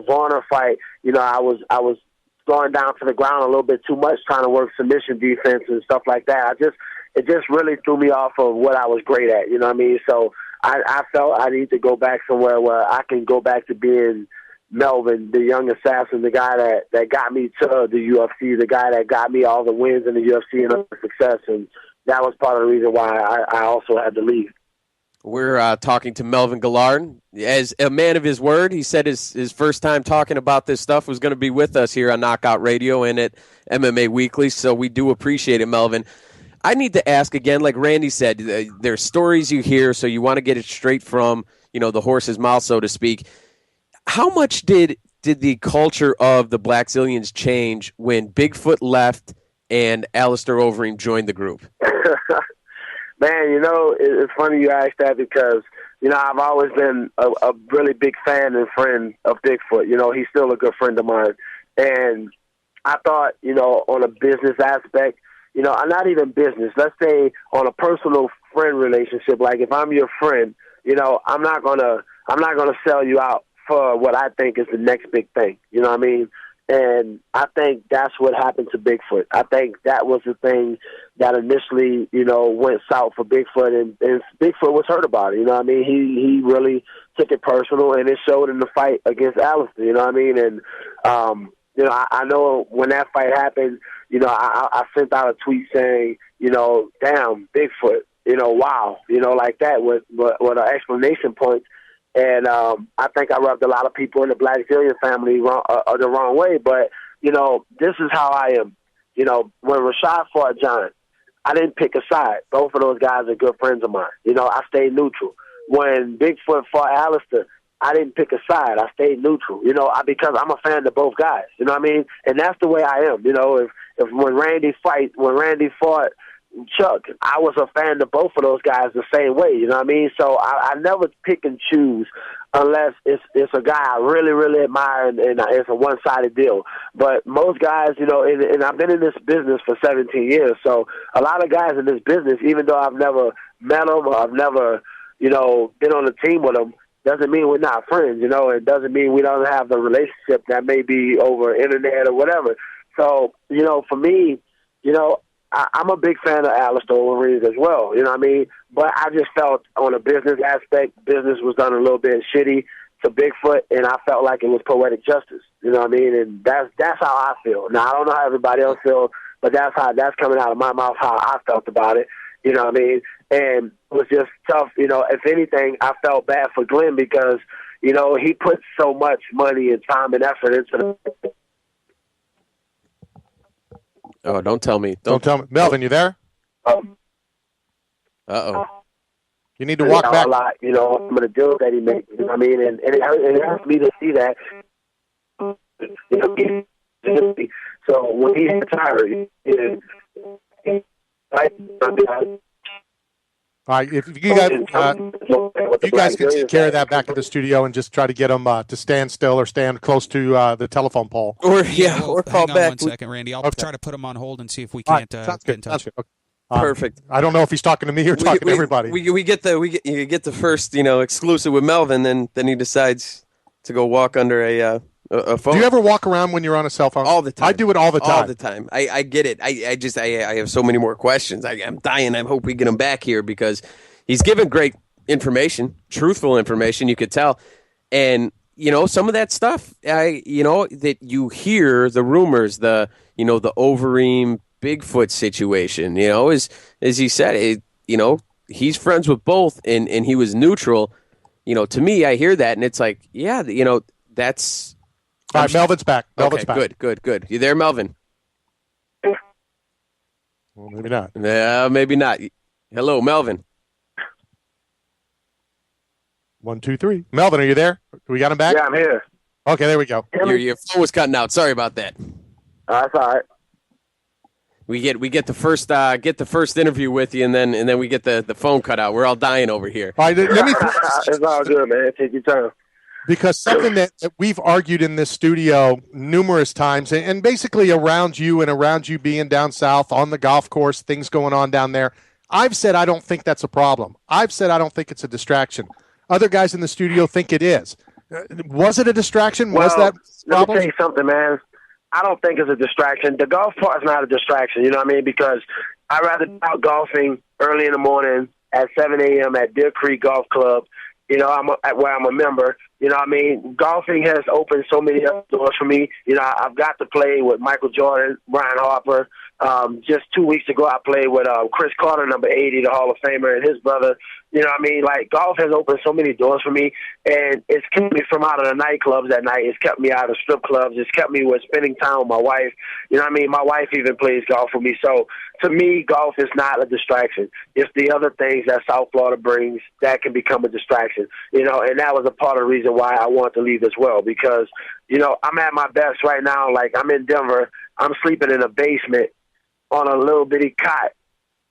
Varner fight, I was going down to the ground a little bit too much, trying to work submission defense and stuff like that. It just really threw me off of what I was great at, you know what I mean? So I felt I need to go back somewhere where I can go back to being Melvin, the young assassin, the guy that got me to the UFC, the guy that got me all the wins in the UFC and all the success. And that was part of the reason why I also had to leave. We're talking to Melvin Guillard. As a man of his word, he said his first time talking about this stuff was going to be with us here on Knockout Radio and at MMA Weekly, so we do appreciate it, Melvin. I need to ask again, like Randy said, there's stories you hear, so you want to get it straight from the horse's mouth, so to speak. How much did the culture of the Blackzilians change when Bigfoot left and Alistair Overeem joined the group? Man, it's funny you ask that because, I've always been a really big fan and friend of Bigfoot. He's still a good friend of mine. And I thought, on a business aspect, not even business, let's say on a personal friend relationship, like if I'm your friend, I'm not gonna sell you out for what I think is the next big thing. You know what I mean? And I think that's what happened to Bigfoot. I think that was the thing that initially, went south for Bigfoot, and Bigfoot was hurt about it. You know what I mean? He really took it personal, and it showed in the fight against Alistair. You know what I mean? And I know when that fight happened, I sent out a tweet saying, damn, Bigfoot, wow, like that with an explanation point. And I think I rubbed a lot of people in the Blackzilian family the wrong way. But, this is how I am. When Rashad fought John, I didn't pick a side. Both of those guys are good friends of mine. I stayed neutral. When Bigfoot fought Alistair, I didn't pick a side. I stayed neutral, because I'm a fan of both guys. You know what I mean? And that's the way I am. If when Randy fought Chuck, I was a fan of both of those guys the same way. You know what I mean? So I never pick and choose unless it's a guy I really, really admire and it's a one-sided deal. But most guys, and I've been in this business for 17 years, so a lot of guys in this business, even though I've never met them or I've never, been on a team with them, doesn't mean we're not friends, It doesn't mean we don't have the relationship that may be over internet or whatever. So, for me, I'm a big fan of Alistair Overeem as well, you know what I mean? But I just felt on a business aspect, business was done a little bit shitty to Bigfoot, and I felt like it was poetic justice, you know what I mean? And that's how I feel. Now, I don't know how everybody else feels, but that's coming out of my mouth how I felt about it, you know what I mean? And it was just tough, if anything, I felt bad for Glenn because, he put so much money and time and effort into it. Oh, don't tell me. Don't tell me. Melvin, you there? Uh-oh. You need to walk back. A lot, some of the deals that he made. You know what I mean? And it hurts me to see that. So when he retired, all right, if you guys can take care of that back at the studio and just try to get them to stand still or stand close to the telephone pole. Or call hang back. On 1 second, Randy. I'll try to put him on hold and see if we can't get in touch. Okay. Perfect. I don't know if he's talking to me or talking to everybody. You get the first exclusive with Melvin, then he decides to go walk under a phone. Do you ever walk around when you're on a cell phone? All the time. I do it all the time. All the time. I get it. I have so many more questions. I'm dying. I hope we get him back here because he's given great information, truthful information. You could tell, and some of that stuff. That you hear the rumors, the Overeem Bigfoot situation. As he said, he's friends with both, and he was neutral. To me, I hear that, and it's like, yeah, that's. All right, Melvin's back. Melvin's back. Good. You there, Melvin? Well, maybe not. Yeah, maybe not. Hello, Melvin. 1, 2, 3. Melvin, are you there? We got him back? Yeah, I'm here. Okay, there we go. Your phone was cutting out. Sorry about that. That's all right. We get the first interview with you, and then we get the phone cut out. We're all dying over here. All right, let me. It's all good, man. Take your time. Because something that we've argued in this studio numerous times, and basically around you being down south on the golf course, things going on down there, I've said I don't think that's a problem. I've said I don't think it's a distraction. Other guys in the studio think it is. Was it a distraction? Was that a problem? Let me tell you something, man. I don't think it's a distraction. The golf part is not a distraction, you know what I mean? Because I'd rather be out golfing early in the morning at 7 a.m. at Deer Creek Golf Club, where I'm a member. You know what I mean? Golfing has opened so many other doors for me. I've got to play with Michael Jordan, Brian Harper. Just 2 weeks ago, I played with Chris Carter, number 80, the Hall of Famer, and his brother. You know what I mean? Like, golf has opened so many doors for me, and it's kept me from out of the nightclubs at night. It's kept me out of strip clubs. It's kept me with spending time with my wife. You know what I mean? My wife even plays golf with me. So, to me, golf is not a distraction. It's the other things that South Florida brings that can become a distraction. And that was a part of the reason why I wanted to leave as well, because, I'm at my best right now. Like, I'm in Denver. I'm sleeping in a basement on a little bitty cot,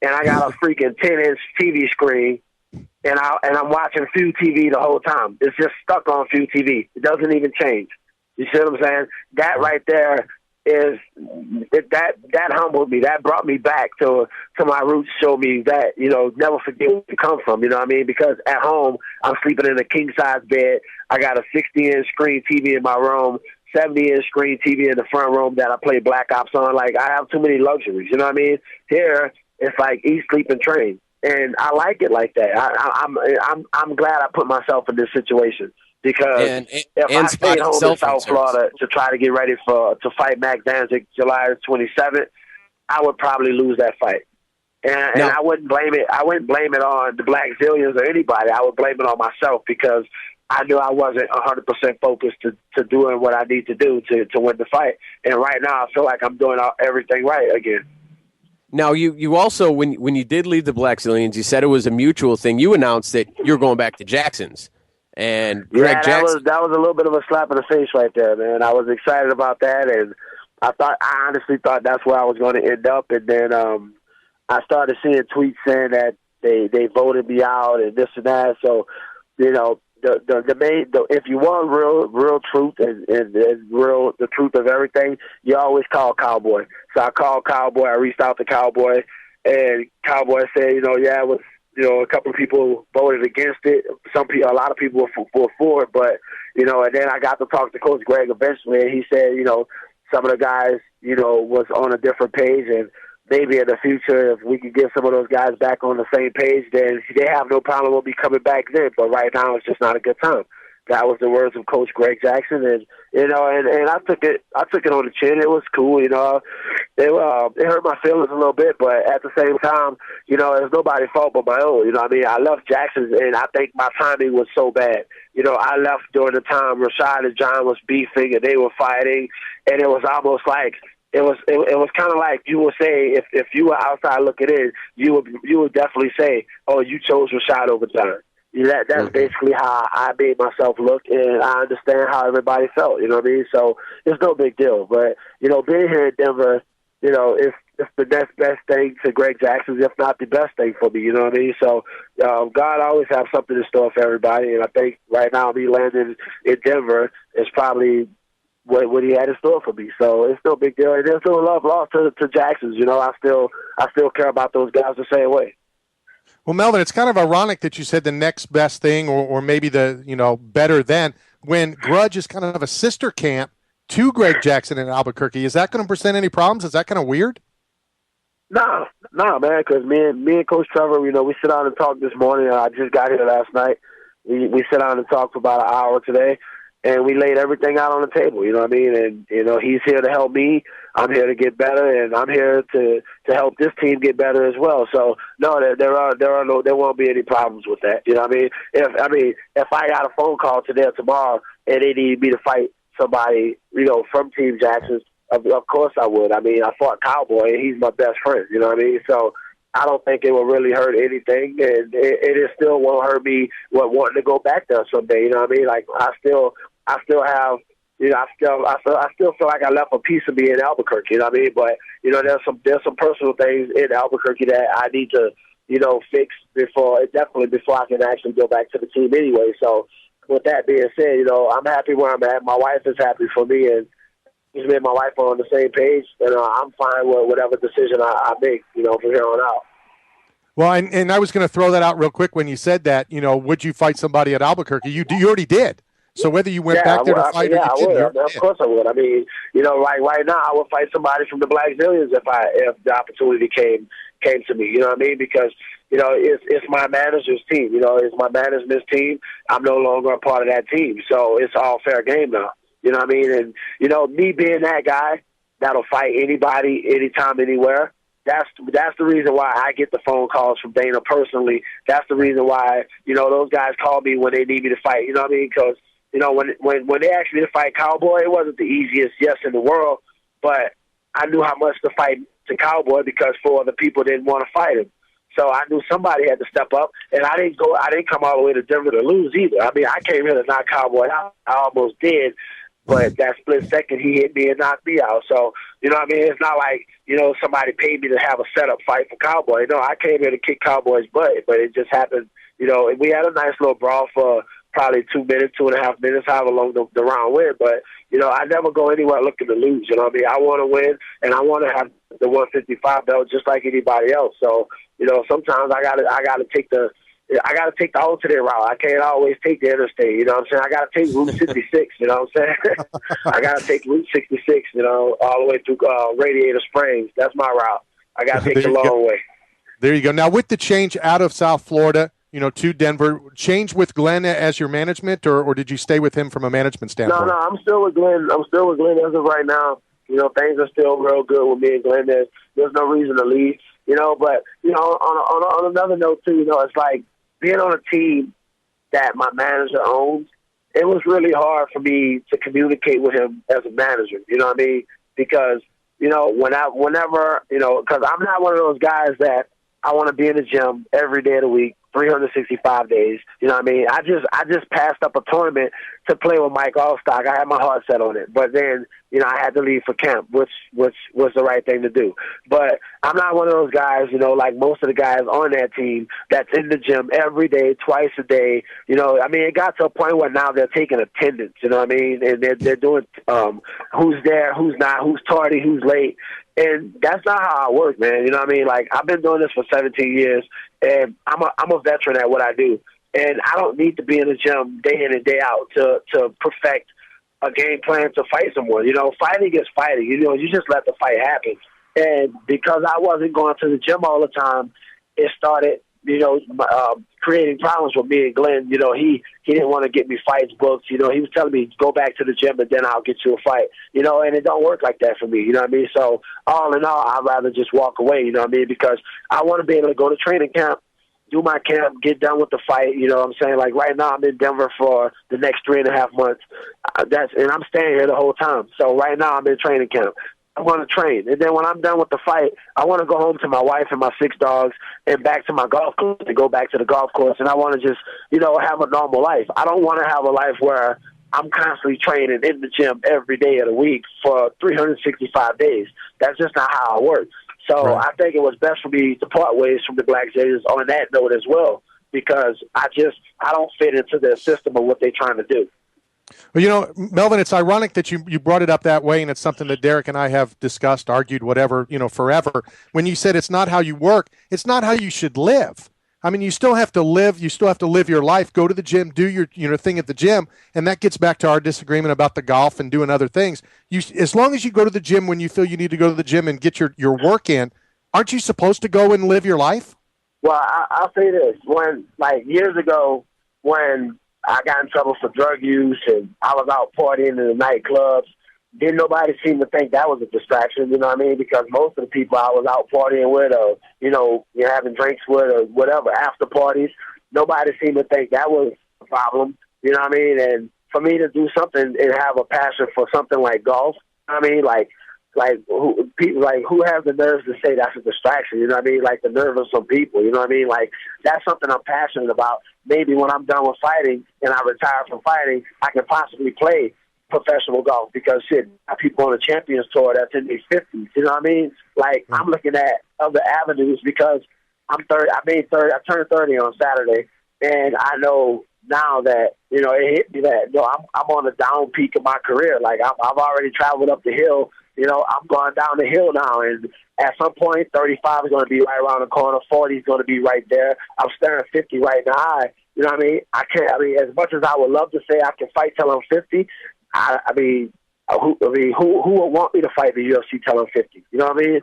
and I got a freaking 10-inch TV screen, and I'm watching Few TV the whole time. It's just stuck on Few TV. It doesn't even change. You see what I'm saying? That right there is that humbled me. That brought me back to my roots. Showed me that never forget where you come from. You know what I mean? Because at home I'm sleeping in a king size bed. I got a 60-inch screen TV in my room. 70-inch screen TV in the front room that I play Black Ops on. Like, I have too many luxuries, you know what I mean? Here, it's like eat, sleep, and train, and I like it like that. I'm glad I put myself in this situation because if I stayed home in South Florida to try to get ready to fight Mac Danzig July 27th, I would probably lose that fight. And I wouldn't blame it. I wouldn't blame it on the Blackzilians or anybody. I would blame it on myself because I knew I wasn't 100% focused to doing what I need to do to win the fight. And right now, I feel like I'm doing everything right again. Now, you also, when you did leave the Blackzilians, you said it was a mutual thing. You announced that you're going back to Jackson's. And Greg Jackson. that was a little bit of a slap in the face right there, man. I was excited about that, and I honestly thought that's where I was going to end up. And then I started seeing tweets saying that they voted me out and this and that. So, you know, if you want real truth and real the truth of everything, you always call Cowboy. So I called Cowboy. I reached out to Cowboy, and Cowboy said, it was, a couple of people voted against it. A lot of people were for it, but and then I got to talk to Coach Greg eventually, and he said, some of the guys, was on a different page, and maybe in the future, if we could get some of those guys back on the same page, then they have no problem with me coming back then. But right now, it's just not a good time. That was the words of Coach Greg Jackson, and and I took it on the chin. It was cool, it hurt my feelings a little bit, but at the same time, it's nobody's fault but my own. I left Jackson, and I think my timing was so bad. I left during the time Rashad and John was beefing, and they were fighting, and it was almost like it was kind of like you would say if you were outside looking in, you would definitely say, oh, you chose Rashad over John. That's basically how I made myself look, and I understand how everybody felt, So it's no big deal. But, being here in Denver, it's the next best thing to Greg Jackson, if not the best thing for me, So God always has something in store for everybody, and I think right now me landing in Denver is probably what he had in store for me. So it's no big deal. And there's no love lost to Jackson's, I still care about those guys the same way. Well, Melvin, it's kind of ironic that you said the next best thing or maybe the, better than when Grudge is kind of a sister camp to Greg Jackson in Albuquerque. Is that going to present any problems? Is that kind of weird? No, man, because me and Coach Trevor, we sit down and talk this morning. I just got here last night. We sit down and talk for about an hour today, and we laid everything out on the table, And, he's here to help me. I'm here to get better, and I'm here to help this team get better as well. So, no, there won't be any problems with that. If I got a phone call today or tomorrow and they need me to fight somebody, from Team Jackson, of course I would. I fought Cowboy, and he's my best friend, So I don't think it will really hurt anything, and it still won't hurt me wanting to go back there someday, Like, I still have, I still feel like I left a piece of me in Albuquerque, But, there's some personal things in Albuquerque that I need to, fix before I can actually go back to the team anyway. So with that being said, I'm happy where I'm at. My wife is happy for me, and me and my wife are on the same page, and I'm fine with whatever decision I make, from here on out. Well, and I was going to throw that out real quick when you said that, would you fight somebody at Albuquerque? You already did. So whether you went back there to fight or you didn't. Of course I would. Right now I would fight somebody from the Blackzilians if the opportunity came to me, because, it's my manager's team, it's my management's team. I'm no longer a part of that team. So it's all fair game now. And, me being that guy that'll fight anybody, anytime, anywhere, that's the reason why I get the phone calls from Dana personally. That's the reason why, those guys call me when they need me to fight, because, when they asked me to fight Cowboy, it wasn't the easiest yes in the world, but I knew how much to fight to Cowboy because 4 other people didn't want to fight him. So I knew somebody had to step up, and I didn't come all the way to Denver to lose either. I came here to knock Cowboy out. I almost did, but that split second he hit me and knocked me out. So, it's not like, somebody paid me to have a setup fight for Cowboy. No, I came here to kick Cowboy's butt, but it just happened, we had a nice little brawl for probably 2 minutes, 2.5 minutes, however long the round went. But, I never go anywhere looking to lose. I want to win, and I want to have the 155 belt just like anybody else. So, sometimes I gotta take the alternate route. I can't always take the interstate. I gotta take Route 66. I gotta take Route 66. All the way through Radiator Springs. That's my route. I gotta take the long way. There you go. Now with the change out of South Florida, to Denver, change with Glenn as your management, or did you stay with him from a management standpoint? No, I'm still with Glenn. I'm still with Glenn as of right now. Things are still real good with me and Glenn. There's no reason to leave. But on another note too, it's like being on a team that my manager owns. It was really hard for me to communicate with him as a manager. Because whenever because I'm not one of those guys that I want to be in the gym every day of the week, 365 days. You know what I mean? I just passed up a tournament to play with Mike Allstock. I had my heart set on it, but then, you know, I had to leave for camp, which was the right thing to do. But I'm not one of those guys, you know, like most of the guys on that team that's in the gym every day, twice a day. You know, I mean, it got to a point where now they're taking attendance, you know what I mean? And they're doing who's there, who's not, who's tardy, who's late. And that's not how I work, man. You know what I mean? Like, I've been doing this for 17 years, and I'm a veteran at what I do. And I don't need to be in the gym day in and day out to perfect a game plan to fight someone. You know, fighting is fighting. You know, you just let the fight happen. And because I wasn't going to the gym all the time, it started, you know, creating problems with me and Glenn. You know, he didn't want to get me fights booked. You know, he was telling me, go back to the gym and then I'll get you a fight. You know, and it don't work like that for me. You know what I mean? So all in all, I'd rather just walk away, you know what I mean? Because I want to be able to go to training camp, do my camp, get done with the fight. You know what I'm saying? Like right now I'm in Denver for the next 3.5 months. And I'm staying here the whole time. So right now I'm in training camp. I want to train. And then when I'm done with the fight, I want to go home to my wife and my 6 dogs and back to my golf course and go back to the golf course. And I want to just, you know, have a normal life. I don't want to have a life where I'm constantly training in the gym every day of the week for 365 days. That's just not how I work. So right. I think it was best for me to part ways from the Blackzilians on that note as well, because I don't fit into their system of what they're trying to do. Well, you know, Melvin, it's ironic that you brought it up that way, and it's something that Derek and I have discussed, argued, whatever, you know, forever. When you said it's not how you work, it's not how you should live. I mean, you still have to live. You still have to live your life, go to the gym, do your thing at the gym, and that gets back to our disagreement about the golf and doing other things. As long as you go to the gym when you feel you need to go to the gym and get your work in, aren't you supposed to go and live your life? Well, I'll say this. When, like, years ago, when I got in trouble for drug use and I was out partying in the nightclubs, didn't nobody seem to think that was a distraction, you know what I mean? Because most of the people I was out partying with or, you know, you're having drinks with or whatever, after parties, nobody seemed to think that was a problem, you know what I mean? And for me to do something and have a passion for something like golf, I mean, who has the nerves to say that's a distraction? You know what I mean? Like the nerve of some people. You know what I mean? Like that's something I'm passionate about. Maybe when I'm done with fighting and I retire from fighting, I can possibly play professional golf because shit, I have people on the Champions Tour that's in their 50s. You know what I mean? Like I'm looking at other avenues because I'm 30. I turned 30 on Saturday, and I know now that, you know, it hit me that, you know, I'm on the down peak of my career. Like I've already traveled up the hill. You know, I'm going down the hill now, and at some point, 35 is going to be right around the corner. 40 is going to be right there. I'm staring at 50 right in the eye. You know what I mean? As much as I would love to say I can fight till I'm 50, who would want me to fight the UFC till I'm 50? You know what I mean?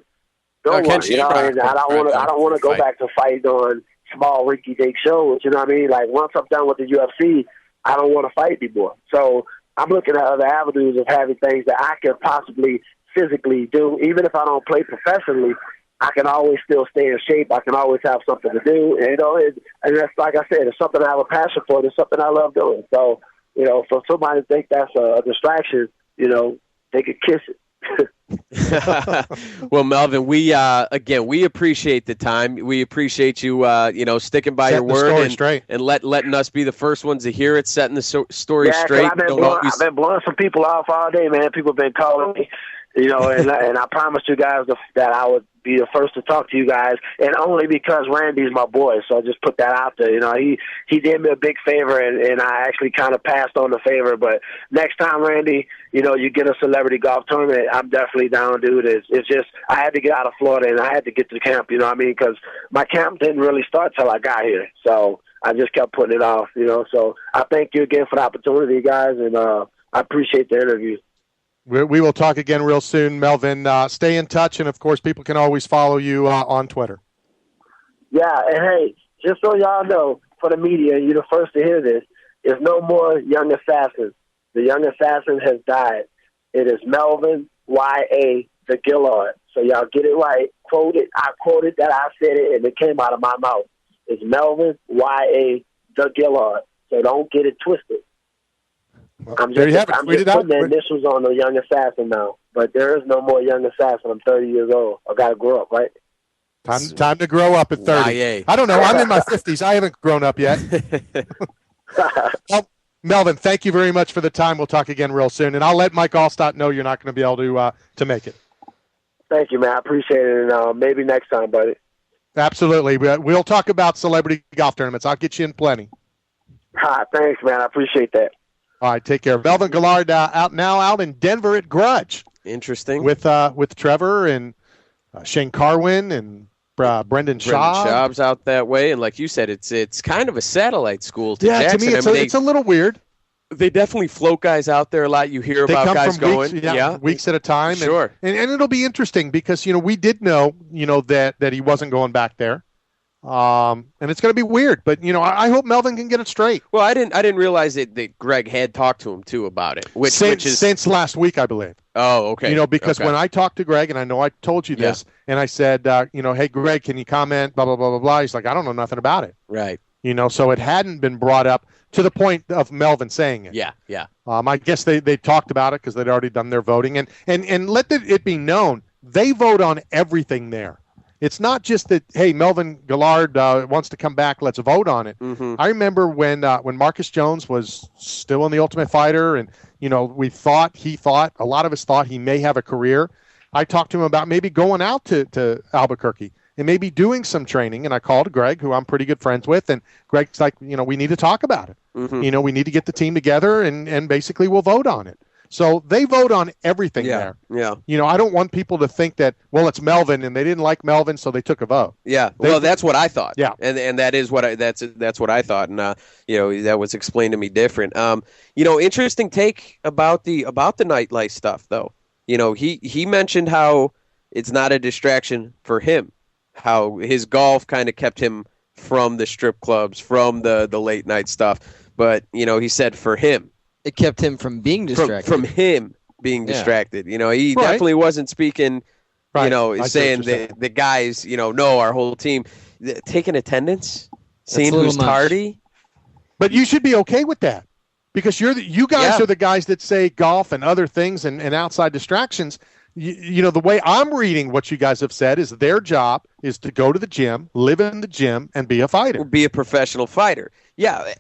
No one. You know, and I don't want to go back to fighting on small, rinky-dink shows. You know what I mean? Like once I'm done with the UFC, I don't want to fight anymore. So I'm looking at other avenues of having things that I can possibly physically do. Even if I don't play professionally, I can always still stay in shape. I can always have something to do. And, you know, and that's, like I said, it's something I have a passion for. It's something I love doing. So, you know, for somebody to think that's a distraction, you know, they could kiss it. Well, Melvin, we appreciate the time. We appreciate you, sticking by your word and letting us be the first ones to hear it, setting the story straight. I've been blowing some people off all day, man. People have been calling me, you know, and I promised you guys that I would be the first to talk to you guys, and only because Randy's my boy. So I just put that out there. You know, he did me a big favor, and I actually kind of passed on the favor. But next time, Randy, you know, you get a celebrity golf tournament, I'm definitely down, dude. It's just I had to get out of Florida, and I had to get to camp, you know what I mean? Because my camp didn't really start till I got here. So I just kept putting it off, you know. So I thank you again for the opportunity, guys, and I appreciate the interview. We will talk again real soon, Melvin. Stay in touch, and, of course, people can always follow you on Twitter. Yeah, and, hey, just so y'all know, for the media, you're the first to hear this, there's no more young assassins. The young assassin has died. It is Melvin, Y.A., the Guillard. So y'all get it right. I quoted that I said it, and it came out of my mouth. It's Melvin, Y.A., the Guillard. So don't get it twisted. Well, I'm just putting the initials on the young assassin now. But there is no more young assassin. I'm 30 years old. I got to grow up, right? Time to grow up at 30. YA. I don't know. I'm in my 50s. I haven't grown up yet. Well, Melvin, thank you very much for the time. We'll talk again real soon. And I'll let Mike Allstott know you're not going to be able to make it. Thank you, man. I appreciate it. And maybe next time, buddy. Absolutely. We'll talk about celebrity golf tournaments. I'll get you in plenty. Thanks, man. I appreciate that. All right, take care. Melvin Guillard out in Denver at Grudge. Interesting. With Trevor and Shane Carwin and Brendan Schaub. Schaub's out that way, and like you said, it's kind of a satellite school to Jackson. To me, it's a little weird. They definitely float guys out there a lot. You hear about guys going weeks at a time. Sure. And it'll be interesting because, we did know, that he wasn't going back there. And it's going to be weird, but I hope Melvin can get it straight. Well, I didn't realize that Greg had talked to him too about it, which is since last week, I believe. Oh, okay. Because when I talked to Greg, and I know I told you this, and I said, hey, Greg, can you comment? Blah blah blah blah blah. He's like, I don't know nothing about it. Right. So it hadn't been brought up to the point of Melvin saying it. Yeah. I guess they talked about it because they'd already done their voting, and let it be known they vote on everything there. It's not just that, hey, Melvin Guillard wants to come back, let's vote on it. Mm-hmm. I remember when Marcus Jones was still in the Ultimate Fighter, and he thought a lot of us thought he may have a career. I talked to him about maybe going out to Albuquerque and maybe doing some training, and I called Greg, who I'm pretty good friends with, and Greg's like, we need to talk about it. Mm-hmm. We need to get the team together, and basically we'll vote on it. So they vote on everything there. Yeah. I don't want people to think that, well, it's Melvin and they didn't like Melvin, so they took a vote. Yeah. Well, that's what I thought. Yeah. And that is that's what I thought. And that was explained to me different. Interesting take about the nightlife stuff though. He mentioned how it's not a distraction for him, how his golf kind of kept him from the strip clubs, from the late night stuff. But, he said for him, it kept him from being distracted. From him being distracted. He definitely wasn't speaking, saying that the guys, no, our whole team, taking attendance, seeing who's tardy. But you should be okay with that because you guys are the guys that say golf and other things and outside distractions. The way I'm reading what you guys have said is their job is to go to the gym, live in the gym, and be a fighter. Be a professional fighter. Yeah.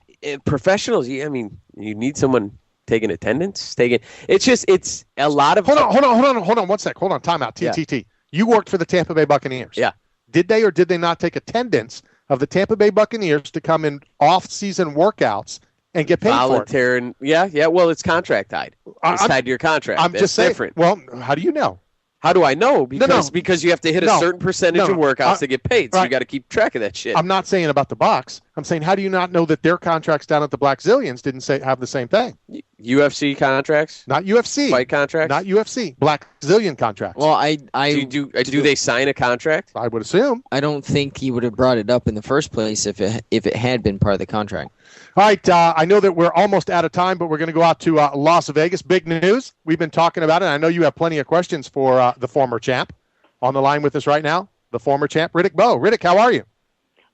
Professionals, you need someone taking attendance. It's a lot of. Hold on 1 sec. Hold on, time out. TTT. You worked for the Tampa Bay Buccaneers. Yeah. Did they or did they not take attendance of the Tampa Bay Buccaneers to come in off-season workause and get paid for it? Yeah. Well, it's contract tied. It's tied to your contract. I'm just saying. Different. Well, how do you know? How do I know? Because you have to hit a certain percentage of workouts to get paid, so you got to keep track of that shit. I'm not saying about the Bucs. I'm saying, how do you not know that their contracts down at the Blackzilians didn't have the same thing? UFC contracts? Not UFC. Fight contracts? Not UFC. Blackzilian contracts. Well, do they sign a contract? I would assume. I don't think he would have brought it up in the first place if it had been part of the contract. All right, I know that we're almost out of time, but we're going to go out to Las Vegas. Big news. We've been talking about it. I know you have plenty of questions for the former champ. On the line with us right now, the former champ, Riddick Bowe. Riddick, how are you?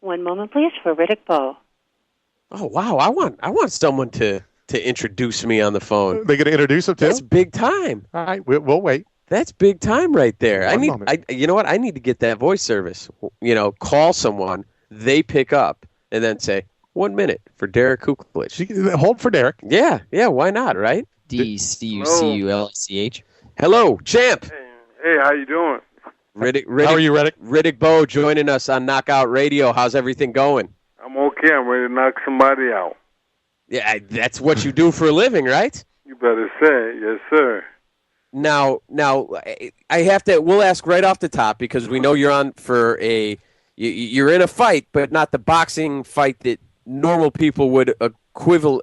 One moment, please, for Riddick Bowe. Oh, wow. I want someone to introduce me on the phone. They're going to introduce him, too? That's big time. All right, we'll wait. That's big time right there. Moment. You know what? I need to get that voice service. Call someone, they pick up, and then say, 1 minute for Derek Kuklich. Hold for Derek. Yeah, why not, right? DCUCULCH. Hello, champ. Hey, how you doing? Riddick, how are you, Riddick? Riddick Bowe joining us on Knockout Radio. How's everything going? I'm okay. I'm ready to knock somebody out. Yeah, that's what you do for a living, right? You better say it. Yes, sir. Now, I have to. We'll ask right off the top because we know you're on for you're in a fight, but not the boxing fight that normal people would assume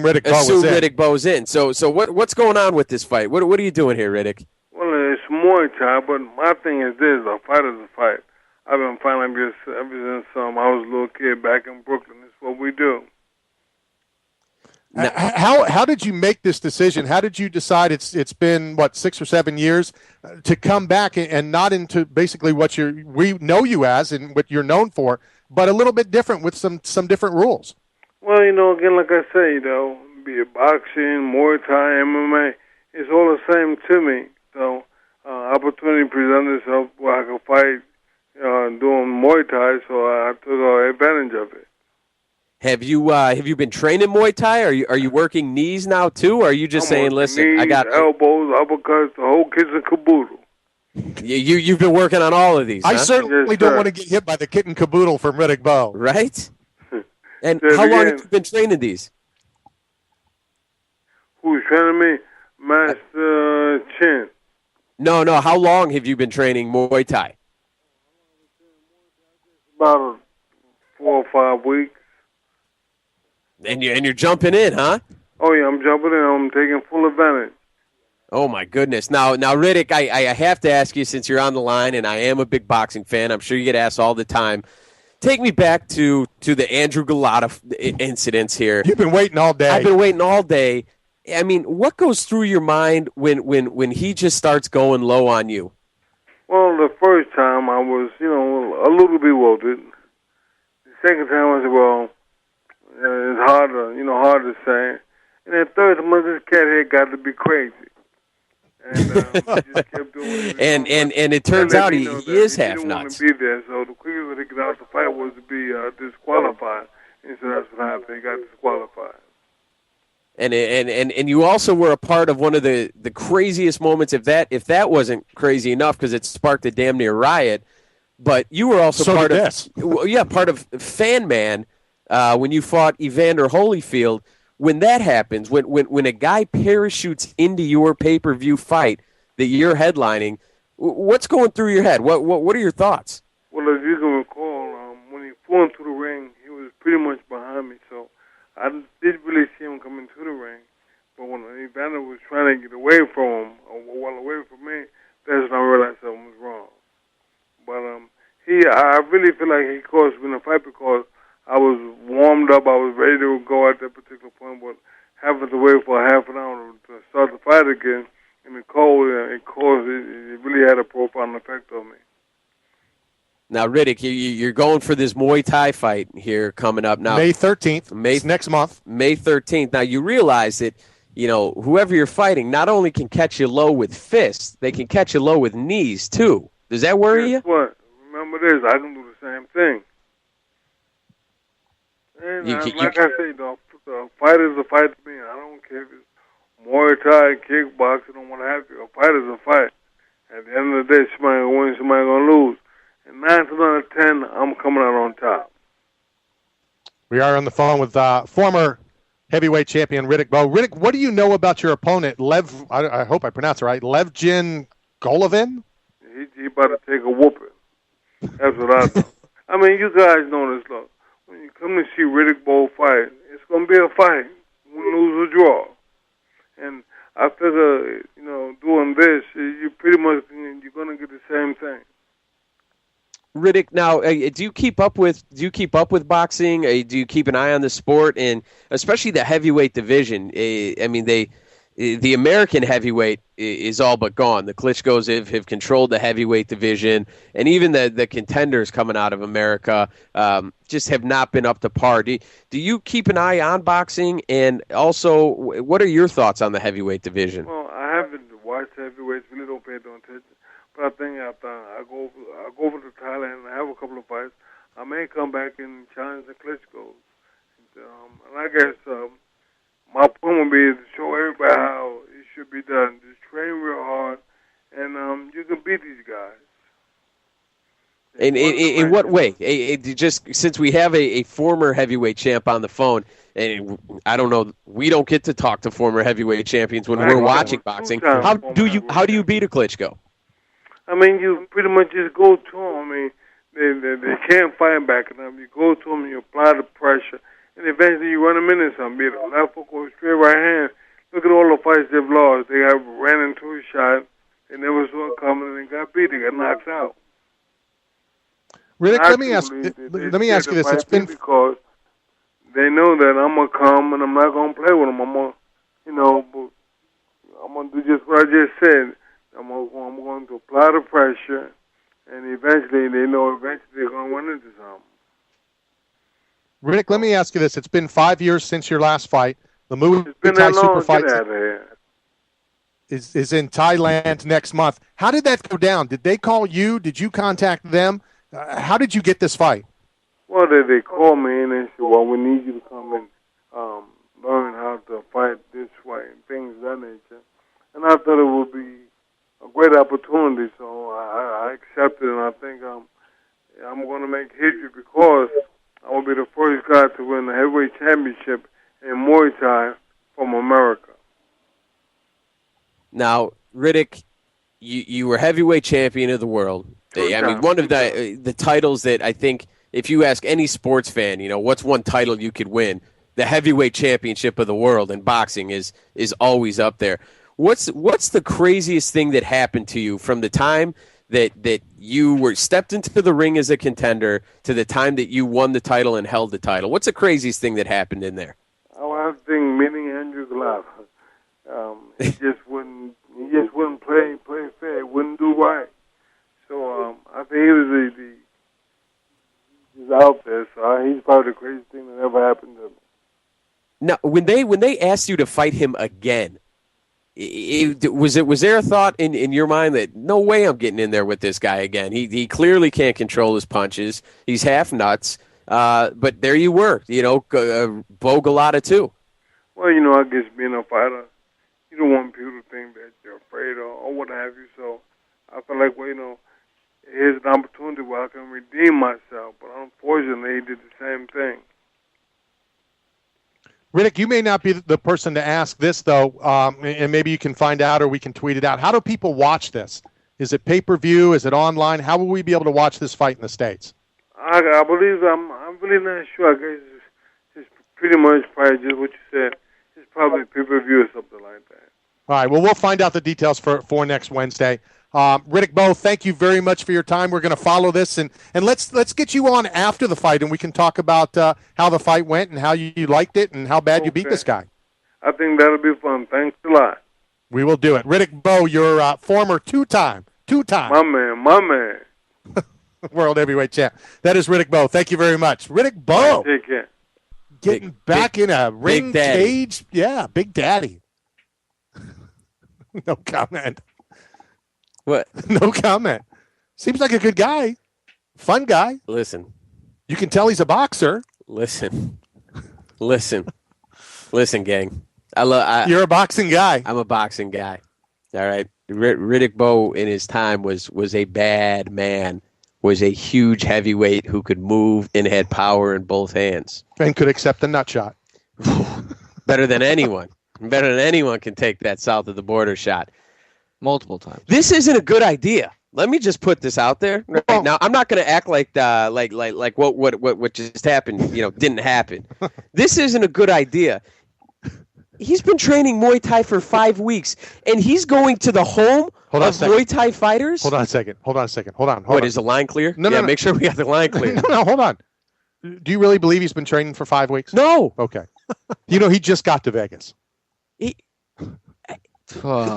Riddick Bowe's in. So what's going on with this fight? What are you doing here, Riddick? Well, it's Muay Thai, but my thing is this: a fight is a fight. I've been fighting like this ever since I was a little kid back in Brooklyn. It's what we do. How did you make this decision? How did you decide it's been 6 or 7 years to come back and not into basically what we know you as and what you're known for, but a little bit different with some different rules? Well, again, like I say, be it boxing, Muay Thai, MMA, it's all the same to me. So, opportunity presented itself where I could fight doing Muay Thai, so I took advantage of it. Have you been training Muay Thai? Are you working knees now too, or are you just saying, listen, knees, I got elbows, uppercuts, the whole kit and caboodle. You've been working on all of these. I huh? certainly don't want to get hit by the kit and caboodle from Riddick Bowe. Right? And how long have you been training these? Who's training me? Master Chin. No. How long have you been training Muay Thai? About 4 or 5 weeks. And you're jumping in, huh? Oh yeah, I'm jumping in. I'm taking full advantage. Oh my goodness! Now, Riddick, I have to ask you, since you're on the line, and I am a big boxing fan. I'm sure you get asked all the time. Take me back to the Andrew Guillard incidents here. You've been waiting all day. I've been waiting all day. I mean, what goes through your mind when he just starts going low on you? Well, the first time I was, a little bewildered. The second time I said, well, it's hard to say. And then third time, this cat here got to be crazy. And he just kept doing it. And it turns out he is half nuts. He didn't want to be there, so the quickest way to get out the fight was to be disqualified. And so that's what happened. He got disqualified. And you also were a part of one of the craziest moments, if that wasn't crazy enough, because it sparked a damn near riot. But you were also part of Fan Man when you fought Evander Holyfield. When that happens, when a guy parachutes into your pay-per-view fight that you're headlining, what's going through your head? What are your thoughts? Well, as you can recall, when he flew into the ring, he was pretty much behind me, so I didn't really see him come into the ring. But when Evander was trying to get away from him, or well away from me, that's when I realized something was wrong. But I really feel like he caused me in the fight because I was warmed up. I was ready to go at that particular point, but having to wait for half an hour to start the fight again in the cold, it really had a profound effect on me. Now, Riddick, you're going for this Muay Thai fight here coming up now. May 13th. It's next month. May 13th. Now, you realize that, whoever you're fighting not only can catch you low with fists, they can catch you low with knees, too. Does that worry you? What? Remember this, I can do the same thing. And like I say, the fight is a fight to me. I don't care if it's Muay Thai, kickboxing, or what have you. A fight is a fight. At the end of the day, somebody going to win, somebody going to lose. And 9 times out of 10, I'm coming out on top. We are on the phone with former heavyweight champion Riddick Bowe. Riddick, what do you know about your opponent, Lev? I hope I pronounced it right. Levgin Golovin? He about to take a whooping. That's what I know. I mean, you guys know this, look. When you come to see Riddick Bowe fight, it's going to be a fight, win, lose, or draw. And I figure, doing this, you pretty much you're going to get the same thing. Riddick, now, do you keep up with boxing? Do you keep an eye on the sport, and especially the heavyweight division? I mean, the American heavyweight is all but gone. The Klitschko's have controlled the heavyweight division, and even the contenders coming out of America just have not been up to par. Do you keep an eye on boxing? And also, what are your thoughts on the heavyweight division? Well, I haven't watched heavyweights. Really don't pay no attention. But I think after I go over to Thailand and have a couple of fights, I may come back and challenge the Klitschko's. And I guess my point would be to show everybody how it should be done. Just train real hard, and you can beat these guys. In what way? Just since we have a former heavyweight champ on the phone, and I don't know, we don't get to talk to former heavyweight champions when we're watching boxing. How do you beat a Klitschko? I mean, you pretty much just go to them. I mean, they can't fight back at them. You go to them and you apply the pressure, and eventually you run them into something. Be it a left hook or a straight right hand. Look at all the fights they've lost. They have ran into a shot, they never saw it coming, and they got beat. They got knocked out. Riddick, let me ask you this. It's been because they know that I'm gonna come and I'm not gonna play with them. I'm gonna do just what I just said. I'm going to apply the pressure, and eventually they're going to run into something. Riddick, let me ask you this. It's been 5 years since your last fight. The Muay Thai Super Fight is in Thailand next month. How did that go down? Did they call you? Did you contact them? How did you get this fight? Well, they called me and they said, well, we need you to come and learn how to fight this way and things of that nature. And I thought it would be a great opportunity, so I accepted, and I think I'm going to make history because I will be the first guy to win the heavyweight championship in Muay Thai from America. Now, Riddick, you were heavyweight champion of the world. I mean, one of the titles that I think, if you ask any sports fan, what's one title you could win? The heavyweight championship of the world in boxing is always up there. What's the craziest thing that happened to you from the time that you were stepped into the ring as a contender to the time that you won the title and held the title? What's the craziest thing that happened in there? Oh, I think meeting Andrew Guillard. He just wouldn't play fair. He wouldn't do right. So I think he's out there. So he's probably the craziest thing that ever happened to me. Now, when they asked you to fight him again, was there a thought in your mind that no way I'm getting in there with this guy again? He clearly can't control his punches. He's half nuts. But there you were, Bowe Guillard too. Well, I guess being a fighter, you don't want people to think that you're afraid or what have you. So I feel like, here's an opportunity where I can redeem myself. But unfortunately, he did the same thing. Riddick, you may not be the person to ask this, though, and maybe you can find out or we can tweet it out. How do people watch this? Is it pay-per-view? Is it online? How will we be able to watch this fight in the States? I believe I'm really not sure. I guess it's pretty much probably just what you said. It's probably pay-per-view or something like that. All right, well, we'll find out the details for next Wednesday. Riddick Bowe, thank you very much for your time. We're going to follow this, and let's get you on after the fight, and we can talk about how the fight went and how you liked it and how bad you beat this guy. I think that'll be fun. Thanks a lot. We will do it. Riddick Bowe, your former two-time. My man. World heavyweight champ. That is Riddick Bowe. Thank you very much. Riddick Bowe. Take care. Getting back in a ring cage. Yeah, Big Daddy. No comment. What? No comment. Seems like a good guy. Fun guy. Listen. You can tell he's a boxer. Listen, gang. You're a boxing guy. I'm a boxing guy. All right. Riddick Bowe in his time was a bad man. Was a huge heavyweight who could move and had power in both hands. And could accept the nut shot. Better than anyone. Better than anyone can take that south of the border shot. Multiple times. This isn't a good idea. Let me just put this out there. Right now, I'm not going to act like what just happened, didn't happen. This isn't a good idea. He's been training Muay Thai for 5 weeks, and he's going to the home of Muay Thai fighters? Hold on a second. Hold on. What, is the line clear? No. Make sure we got the line clear. No, hold on. Do you really believe he's been training for 5 weeks? No. Okay. He just got to Vegas.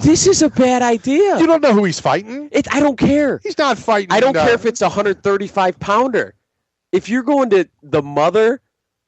This is a bad idea. You don't know who he's fighting? I don't care. He's not fighting. I don't care if it's a 135-pounder. If you're going to the mother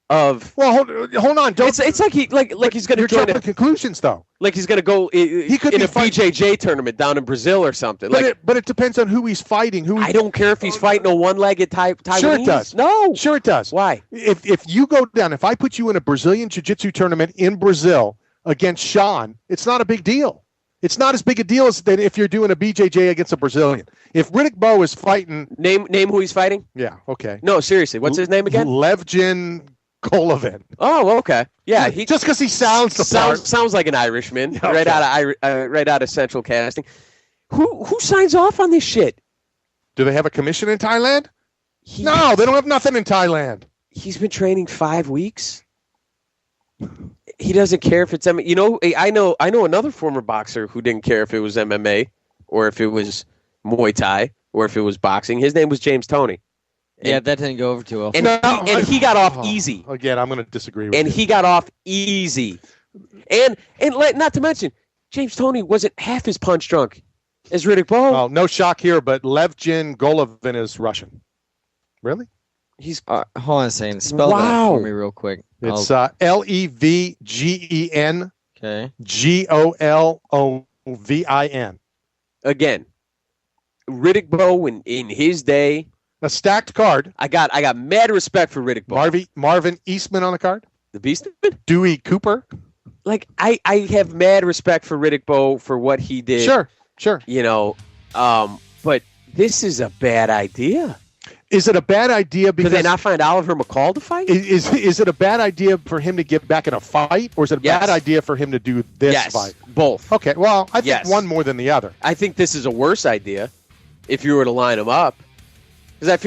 of... Well, hold on. It's like he's going to... You're jumping conclusions, though. Like he's going to go he could in be a BJJ tournament down in Brazil or something. But it depends on who he's fighting. I don't care if he's fighting a one-legged Taiwanese. Sure it does. No. Sure it does. Why? If you go down, if I put you in a Brazilian Jiu-Jitsu tournament in Brazil against Sean, it's not a big deal. It's not as big a deal as that if you're doing a BJJ against a Brazilian. If Riddick Bowe is fighting... Name who he's fighting? Yeah, okay. No, seriously. What's his name again? Levgin Golovin. Oh, okay. Yeah, just because he sounds like an Irishman, okay. right out of Central Casting. Who signs off on this shit? Do they have a commission in Thailand? No, they don't have nothing in Thailand. He's been training 5 weeks. He doesn't care if it's MMA. I know another former boxer who didn't care if it was MMA or if it was Muay Thai or if it was boxing. His name was James Toney. Yeah, that didn't go over too well. And he got off easy. Again, I'm going to disagree with you. And he got off easy. And not to mention, James Toney wasn't half as punch drunk as Riddick Bowe. Oh, no shock here, but Levgin Golovin is Russian. Really? He's hold on a second. Spell that for me real quick. It's Levgen. Okay. Golovin. Again, Riddick Bowe in his day A stacked card. I got mad respect for Riddick Bowe. Marvin Eastman on the card. The Beastman? Dewey Cooper. Like, I have mad respect for Riddick Bowe for what he did. Sure. You know, but this is a bad idea. Is it a bad idea because... Could they not find Oliver McCall to fight? Is it a bad idea for him to get back in a fight, or is it a bad idea for him to do this fight? Both. Okay, well, I think one more than the other. I think this is a worse idea if you were to line them up. Because I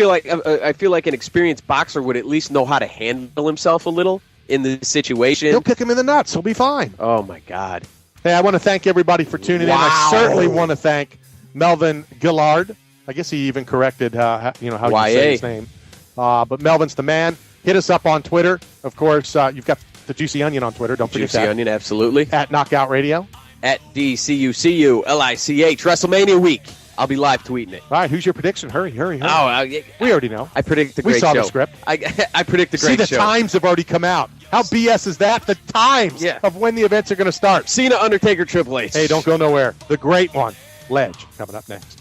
feel like an experienced boxer would at least know how to handle himself a little in the situation. He'll kick him in the nuts. He'll be fine. Oh, my God. Hey, I want to thank everybody for tuning in. I certainly want to thank Melvin Guillard. I guess he even corrected how you say his name. But Melvin's the man. Hit us up on Twitter. Of course, you've got the Juicy Onion on Twitter. Don't forget that. Juicy Onion, absolutely. At Knockout Radio. At DCUCULICH. WrestleMania week. I'll be live tweeting it. All right, who's your prediction? Hurry. Oh, we already know. I predict the great show. We saw the script. I predict the great show. See, the times have already come out. How BS is that? The times of when the events are going to start. Cena, Undertaker, Triple H. Hey, don't go nowhere. The great one, Ledge, coming up next.